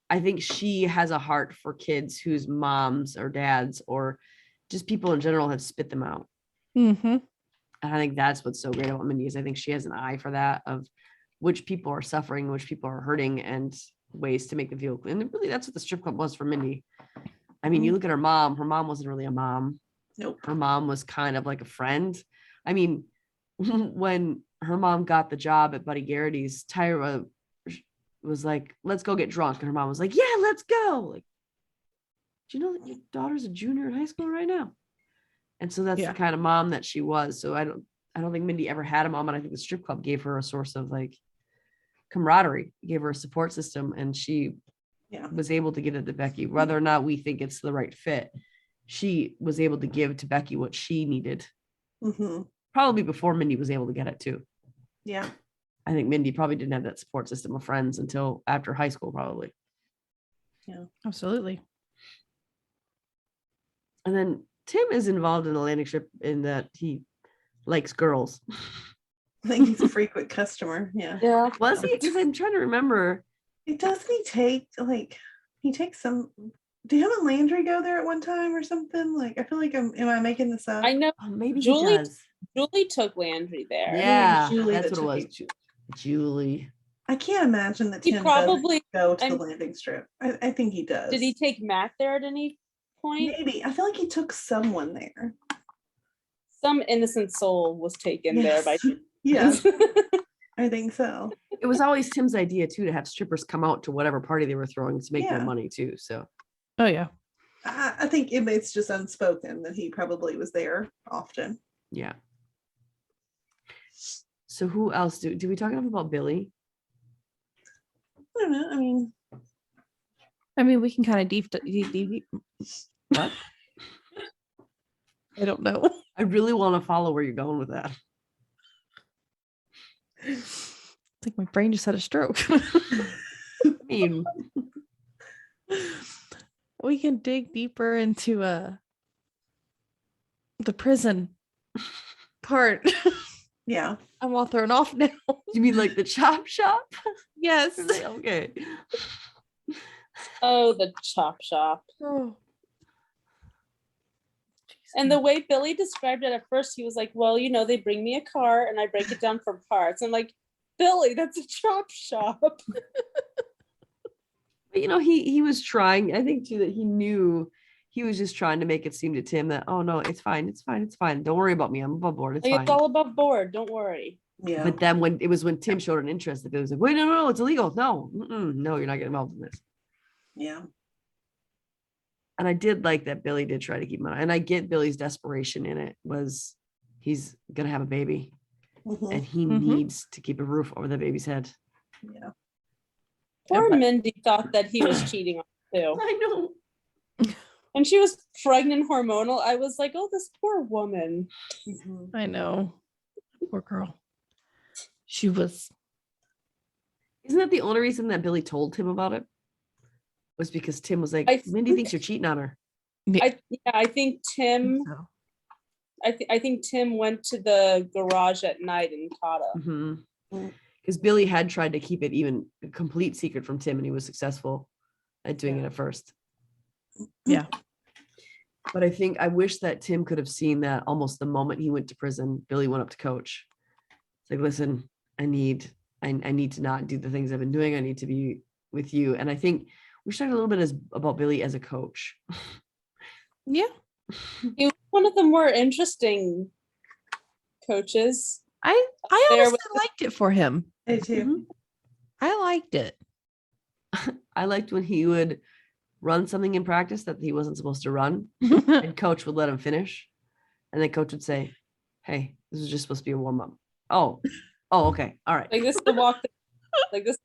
I think she has a heart for kids whose moms or dads or just people in general have spit them out. Mm-hmm. And I think that's what's so great about Mindy is I think she has an eye for that of which people are suffering, which people are hurting and ways to make them feel. And really that's what the strip club was for Mindy. I mean, you look at her mom wasn't really a mom. Nope. Her mom was kind of like a friend. I mean, when her mom got the job at Buddy Garrity's, Tyra was like, let's go get drunk. And her mom was like, yeah, let's go. Like, do you know that your daughter's a junior in high school right now? And so that's the kind of mom that she was. So I don't think Mindy ever had a mom. And I think the strip club gave her a source of like camaraderie, gave her a support system. And she was able to give it to Becky, whether or not we think it's the right fit. She was able to give to Becky what she needed. Mm-hmm. Probably before Mindy was able to get it too. Yeah. I think Mindy probably didn't have that support system of friends until after high school, probably. Yeah, Absolutely. And then Tim is involved in the landing strip in that he likes girls. I think he's a frequent customer. Yeah. Yeah. Was he? Because I'm trying to remember. Doesn't he take he takes some? Do you have a Landry go there at one time or something? Like, I feel like am I making this up? I know Maybe Julie- he does. Julie took Landry there. Yeah, Julie that's that what it took was. Julie. I can't imagine that He Tim probably- doesn't go to the I'm- landing strip. I think he does. Did he take Matt there at any point? Maybe. I feel like he took someone there. Some innocent soul was taken there by. Yes, I think so. It was always Tim's idea too to have strippers come out to whatever party they were throwing to make more Yeah. money too. So Oh yeah. I think it's just unspoken that he probably was there often. yeah. So who else do we talk enough about Billy? I don't know. I mean, we can kind of deep. What? I don't know. I really want to follow where you're going with that. I think my brain just had a stroke. I mean, We can dig deeper into the prison part. Yeah. I'm all thrown off now. you mean like the chop shop? Yes. Okay. Oh, the chop shop. Oh. And the way Billy described it at first, he was like, well, they bring me a car and I break it down for parts. I'm like, Billy, that's a chop shop. But he was trying. I think too that he knew he was just trying to make it seem to Tim that, oh no, it's fine. Don't worry about me. I'm above board. It's Like, fine. it's all above board. Don't worry. Yeah. But then when Tim showed an interest, it was like, wait, no, it's illegal. No, no, you're not getting involved in this. Yeah. And I did like that Billy did try to keep him on. And I get Billy's desperation in it was he's gonna have a baby Mhm. and he Mhm. needs to keep a roof over the baby's head. Yeah. Poor but- Mindy thought that he was cheating on her too. I know. And she was pregnant hormonal. I was like, oh, this poor woman. Mhm. I know. Poor girl. She was. Isn't that the only reason that Billy told Tim about it? Was because Tim was like, I Mindy think- thinks you're cheating on her. I think Tim. So. I think Tim went to the garage at night and caught him. Because Billy had tried to keep it even a complete secret from Tim and he was successful. at doing it at first. Yeah. But I wish that Tim could have seen that almost the moment he went to prison, Billy went up to Coach. It's like, listen, I need to not do the things I've been doing. I need to be with you. And I think we should talk a little bit about Billy as a coach. Yeah. He was one of the more interesting coaches. I There honestly liked it for him. I too. I liked it. I liked when he would run something in practice that he wasn't supposed to run, and Coach would let him finish. And then Coach would say, hey, this was just supposed to be a warm-up. Oh, okay. All right. Like this is the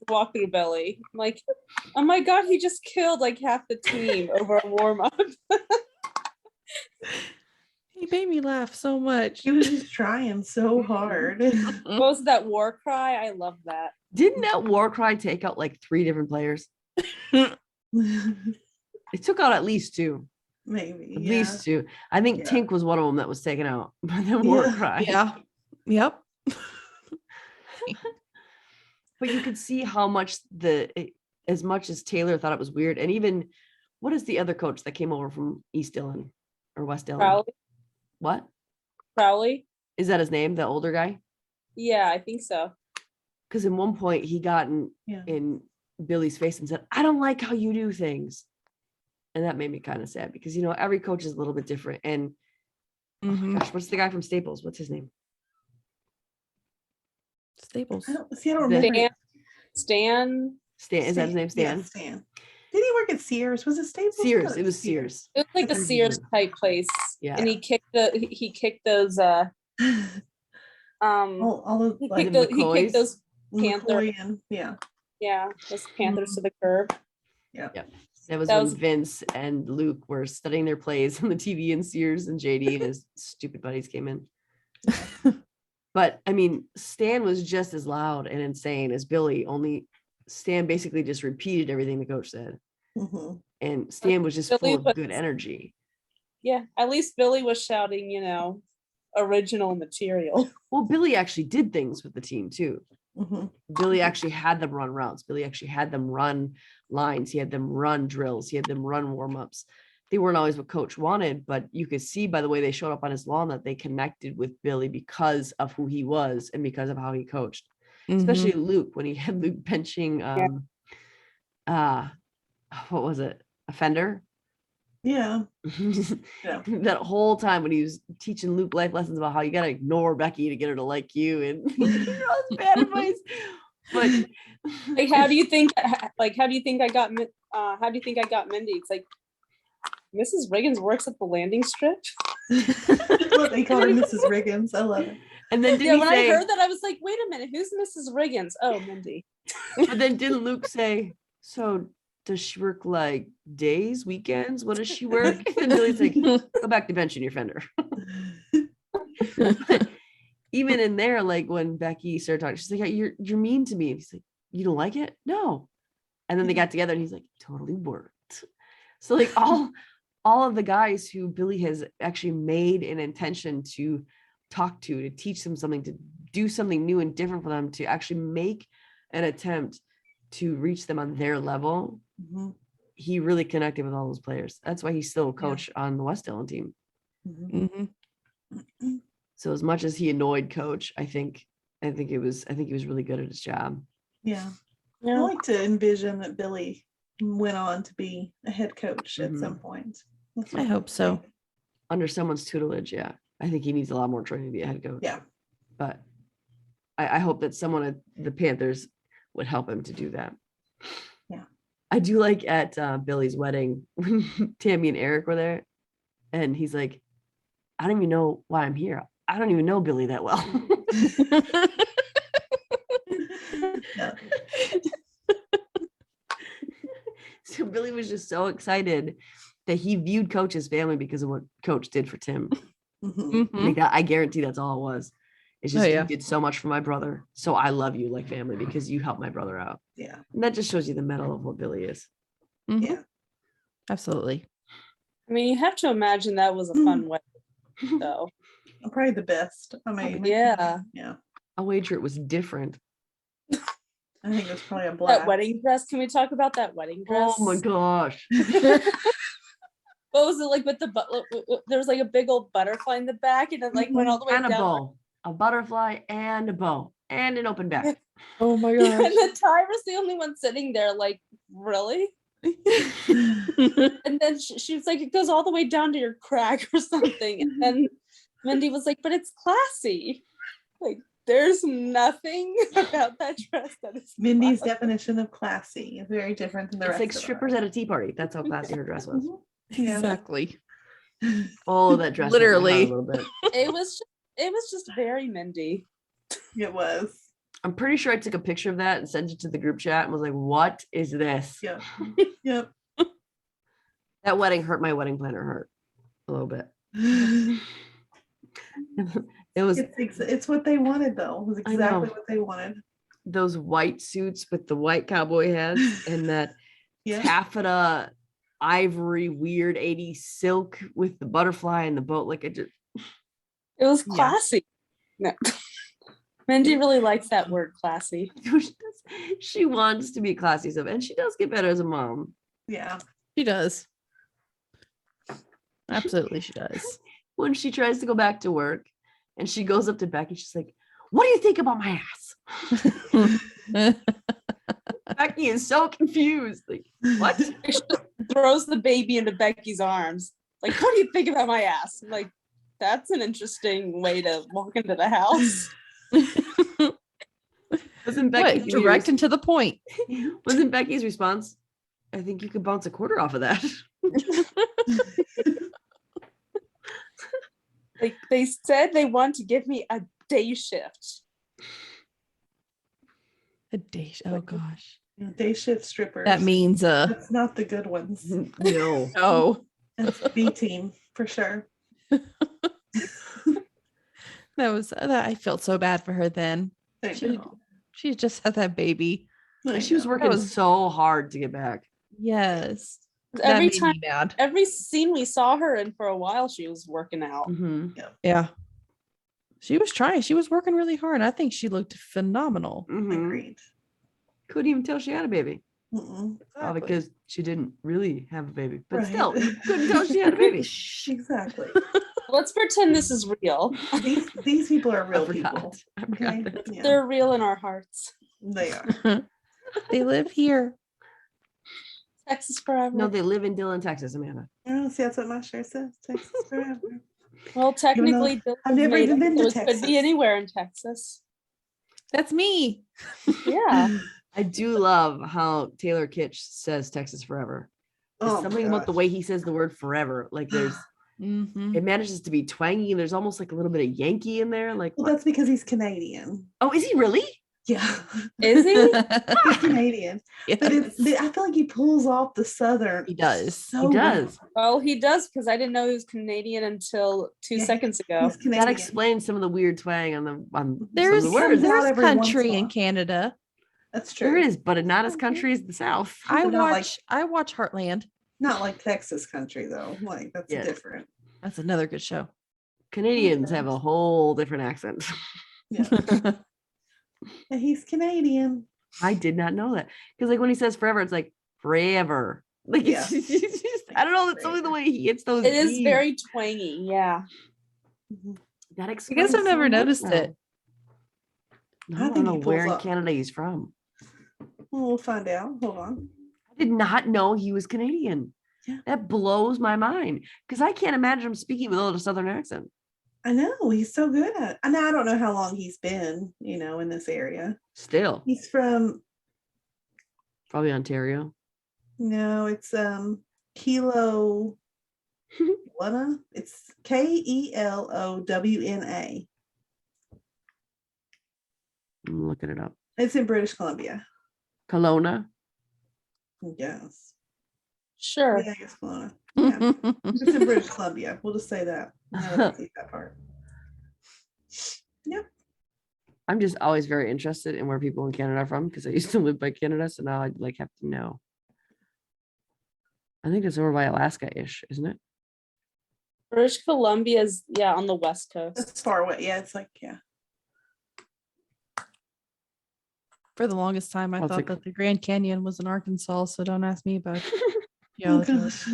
walkthrough Billy. I'm like, oh my God, he just killed like half the team over a warm-up. He made me laugh so much. He was just trying so hard. What was that war cry? I love that. Didn't that war cry take out like 3 different players? It took out at least 2. Maybe. At least 2. I think Yeah. Tink was one of them that was taken out by the war Yeah. cry. Yeah. Yep. But you could see how much as much as Taylor thought it was weird, and even what is the other coach that came over from East Dillon or West Dillon? Crowley. What Crowley. is that his name? The older guy? Yeah, I think so. Because in one point he got in Billy's face and said, "I don't like how you do things," and that made me kind of sad because every coach is a little bit different. And oh my gosh, what's the guy from Staples? What's his name? Staples. I don't remember. Stan. Stan. Is that his name? Stan. Yeah, Stan. Did he work at Sears? Was it Staples? Sears. It was Sears. It was like a Sears type place. Yeah. And he kicked those All of he like kicked McCoys? those Panther. McCoy and Yeah, those Panthers to the curb. yeah. That was That when was- Vince and Luke were studying their plays on the TV, and Sears and JD and his stupid buddies came in. But I mean, Stan was just as loud and insane as Billy, only Stan basically just repeated everything the coach said. Mhm. And Stan was just Billy full of was- good energy. Yeah, at least Billy was shouting, original material. Well, Billy actually did things with the team too. Mhm. Billy actually had them run routes. Billy actually had them run lines. He had them run drills. He had them run warm-ups. They weren't always what coach wanted, but you could see by the way they showed up on his lawn that they connected with Billy because of who he was and because of how he coached. Especially Luke, when he had Luke benching what was it? A fender? Yeah. Yeah. That whole time when he was teaching Luke life lessons about how you gotta ignore Becky to get her to like you, and all this bad advice. But Like, how do you think I got Mindy? It's like Mrs. Riggins works at the landing strip. What they call her Mrs. Riggins. I love it. and then did Yeah, he when say, I heard that, I was like, wait a minute, who's Mrs. Riggins? Oh, Mindy. but then didn't Luke say, so does she work like days, weekends? What does she work? And Billy's like, go back to benching your fender. But even in there, like when Becky started talking, she's like, you're mean to me. And he's like, you don't like it? No. And then they got together and he's like, totally worked. So like all of the guys who Billy has actually made an intention to talk to teach them something, to do something new and different for them, to actually make an attempt to reach them on their level. Mhm. He really connected with all those players. That's why he's still a coach on the West Dillon team. Mhm. So as much as he annoyed coach, I think he was really good at his job. Yeah. I Yeah. like to envision that Billy went on to be a head coach at some point. That's I what hope so. think. Under someone's tutelage, yeah. I think he needs a lot more training to be a head coach. Yeah. But I hope that someone at the Panthers would help him to do that. Yeah. I do like at Billy's wedding when Tammy and Eric were there, and he's like, I don't even know why I'm here. I don't even know Billy that well. Yeah. So Billy was just so excited that he viewed Coach as family because of what Coach did for Tim. Mhm. Like that, I guarantee that's all it was. It's just Oh, yeah. you did so much for my brother, so I love you like family because you helped my brother out. Yeah. And that just shows you the mettle of what Billy is. Yeah. Absolutely. I mean, you have to imagine that was a fun wedding, though. Probably the best. I mean, Yeah. yeah. I'll wager it was different. I think it was probably a That black. wedding dress. Can we talk about that wedding dress? Oh my gosh. What was it like with the butler? There was like a big old butterfly in the back, and it like went all the way And a down. bow. A butterfly and a bow. And an open back. Oh my And gosh. then Tyra's the only one sitting there, like, really? And then she was like, it goes all the way down to your crack or something. And then Mindy was like, but it's classy. Like, there's nothing about that dress that is Mindy's classy. definition of classy is very different than the It's rest like of strippers ours. at a tea party. That's how classy her dress was. Yeah. Exactly. Oh, that dress made me hot Literally. a little bit. It was just very Mindy. It was. I'm pretty sure I took a picture of that and sent it to the group chat and was like, what is this? Yep. Yep. That wedding hurt my wedding planner hurt a little bit. It was It's what they wanted though. It was I know. exactly what they wanted. those white suits with the white cowboy hats and that Yeah. taffeta ivory weird 80s silk with the butterfly and the boat. Like it just It was Yeah. classy. No. Mindy really likes that word, classy. she wants to be classy stuff, and she does get better as a mom. Yeah. She does. Absolutely, she does. When she tries to go back to work and she goes up to Becky, she's like, what do you think about my ass? Becky is so confused. Like, what? Throws the baby into Becky's arms. Like, what do you think about my ass? I'm like, that's an interesting way to walk into the house. Wasn't What? Becky's Direct and to the point. wasn't Becky's response? I think you could bounce a quarter off of that. Like, they said they want to give me a day shift. A day. Oh gosh. Day shift strippers. That means That's not the good ones. No. oh. That's B team for sure. That I felt so bad for her then. I She- know. She just had that baby. I She was know. working was- so hard to get back. Yes. That Every made time, me mad. every scene we saw her in for a while, she was working out. Mm-hmm. Yeah. She was trying. She was working really hard. I think she looked phenomenal. Mm-hmm. Agreed. Couldn't even tell she had a baby. Mm-mm. Probably because she didn't really have a baby. But Right. still, you couldn't tell she had a baby. Exactly. Let's pretend this is real. These people are I real forgot. people. I forgot Okay? that. Yeah, They're real in our hearts. they are. They live here. Texas forever. No, they live in Dillon, Texas, Amanda. Oh, see, that's what my shirt says. Texas forever. Well, technically, I've never made even it, been to so it could Texas. be anywhere in Texas. That's me. Yeah. I do love how Taylor Kitsch says Texas forever. There's Oh my something about the gosh. way he says the word forever. Like there's Mhm. it manages to be twangy and there's almost like a little bit of Yankee in there. Like, Well, that's because he's Canadian. oh, is he really? Yeah, Is he? he's Canadian. But Yes. I feel like he pulls off the southern. He does. so He does. Well, he does, because I didn't know he was Canadian until 2 Yeah, seconds ago. He's Canadian. That explains some of the weird twang on some There's of the words. Out there's every once in a country in while. Canada. That's true. There is, but not as country as the South. I But not watch Heartland. Not like Texas country though. Like that's Yes. different. That's another good show. Canadians have a whole different accent. Yeah. And he's Canadian. I did not know that. Because like when he says forever, it's like forever. Like Yeah. it's just, I don't know, it's only the way he hits those. It is Ds. very twangy. Yeah. That I explains guess I've never so much noticed now. it. I I don't think know he where in pulls up. Canada he's from. Well, we'll find out. Hold on. I did not know he was Canadian. Yeah. That blows my mind because I can't imagine him speaking with a little Southern accent. I know he's so good at it. And I don't know how long he's been, in this area. Still, He's from probably Ontario. no, it's Kilo Kelowna. It's Kelowna. I'm looking it up. It's in British Columbia. Kelowna. Yes. Sure. Yeah, I guess Kelowna. Yeah. It's in British Columbia. We'll just say that. Now that I see that part. Yep. I'm just always very interested in where people in Canada are from because I used to live by Canada, so now I like have to know. I think it's over by Alaska-ish, isn't it? British Columbia is, yeah, on the West Coast. It's far away. Yeah, it's like, yeah. For the longest time, I What's thought it that the Grand Canyon was in Arkansas, so don't ask me about Oh, geology. gosh.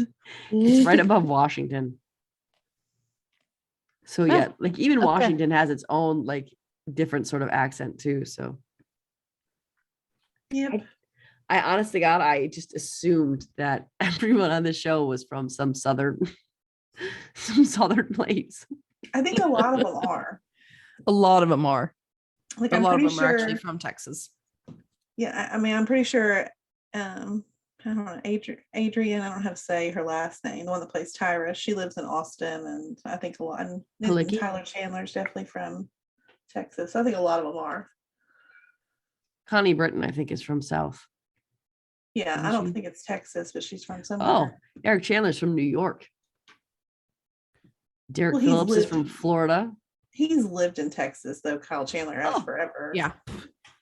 It's right above Washington. So yeah, like even okay. Washington has its own like different sort of accent too. So Yep. I honest to God, I just assumed that everyone on the show was from some southern place. I think a lot of them are. A lot of them are. Like, A I'm lot of pretty them are actually sure. from Texas. Yeah, I mean, I'm pretty sure. I don't know, Adrian. I don't know how to say her last name. The one that plays Tyra. She lives in Austin, and I think a lot. And Palicki? Tyler Chandler's definitely from Texas. So I think a lot of them are. Connie Britton, I think, is from South. Yeah, Isn't I don't she? think it's Texas, but she's from Oh, somewhere. Eric Chandler's from New York. Derek Well, he's Phillips is lived- from Florida. He's lived in Texas, though. Kyle Chandler has Oh, forever. Yeah.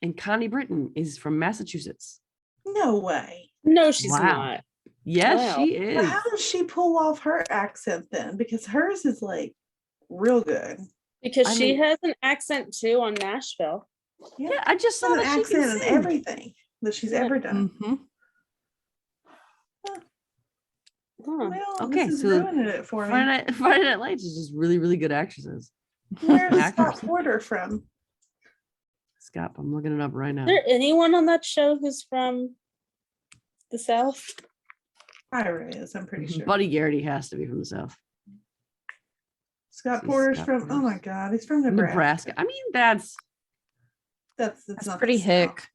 And Connie Britton is from Massachusetts. No way. No, she's Wow. not. Yes, Wow. she But is. how does she pull off her accent then? Because hers is like real good. Because I she mean- has an accent too on Nashville. Yeah, I just She's saw an that she can accent and sing. everything that she's ever done. Mm-hmm. Huh. Well, Okay, this is so ruining it for me. Friday Night Lights is just really, really good actresses. Where's actors. Scott Porter from? Scott, I'm looking it up right now. Is there anyone on that show who's from the South? Tyra is, I'm pretty sure. Buddy Garrity has to be from the South. Scott See, Porter's Scott from, oh my Porter's- God, he's from Nebraska. I mean, that's That's That's not pretty the South. hick.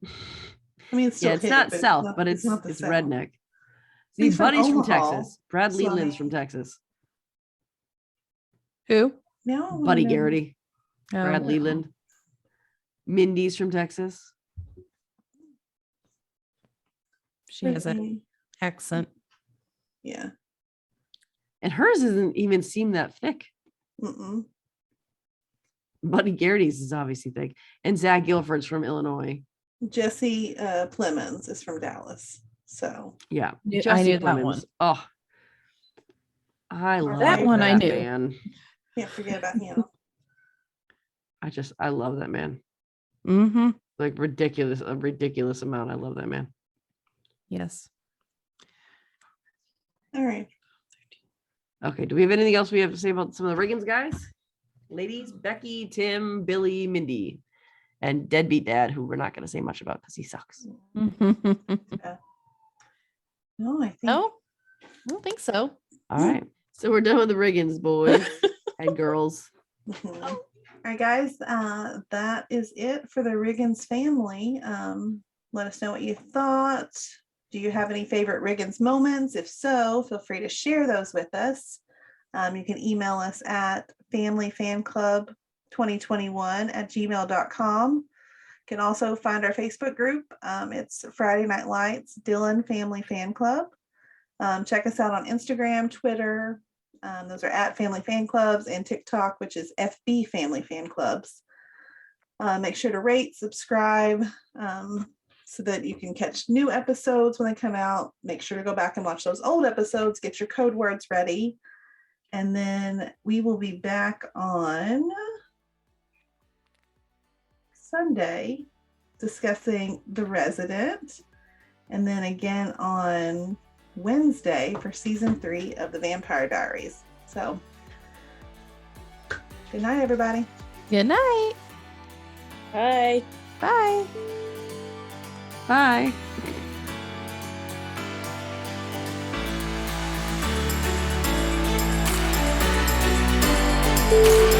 I mean, it's still yeah, it's hick, not but South, not- but it's not the it's South. redneck. See, He's from Buddy's from Omaha, Texas. Brad so I Leland's from mean- Texas. Who? Now I wanna Buddy know- Garrity, Oh, Brad yeah. Leland. Mindy's from Texas. she has an Brittany. accent. Yeah. And hers doesn't even seem that thick. Mm-mm. Buddy Garrity's is obviously thick. And Zach Guilford's from Illinois. Jesse Plemons is from Dallas. So Yeah. I Jesse knew that Plemons. one. Oh, I love That one I knew. man. can't forget about him. I love that man. Mm-hmm. Like a ridiculous amount. I love that man. Yes. All right. Okay. Do we have anything else we have to say about some of the Riggins guys? Ladies, Becky, Tim, Billy, Mindy, and Deadbeat Dad, who we're not going to say much about because he sucks. No, I think No, I don't think so. All right. So we're done with the Riggins boys and girls. Mhm. All right, guys, that is it for the Riggins family. Let us know what you thought. Do you have any favorite Riggins moments? If so, feel free to share those with us. You can email us at familyfanclub2021@gmail.com. You can also find our Facebook group. It's Friday Night Lights Dylan Family Fan Club. Check us out on Instagram, Twitter. Those are at Family Fan Clubs, and TikTok, which is FB Family Fan Clubs. Make sure to rate, subscribe, so that you can catch new episodes when they come out. Make sure to go back and watch those old episodes, get your code words ready. And then we will be back on Sunday discussing The Resident. And then again on Wednesday for season 3 of The Vampire Diaries. So, good night, everybody. Good night. Bye. Bye. Bye. Thank you.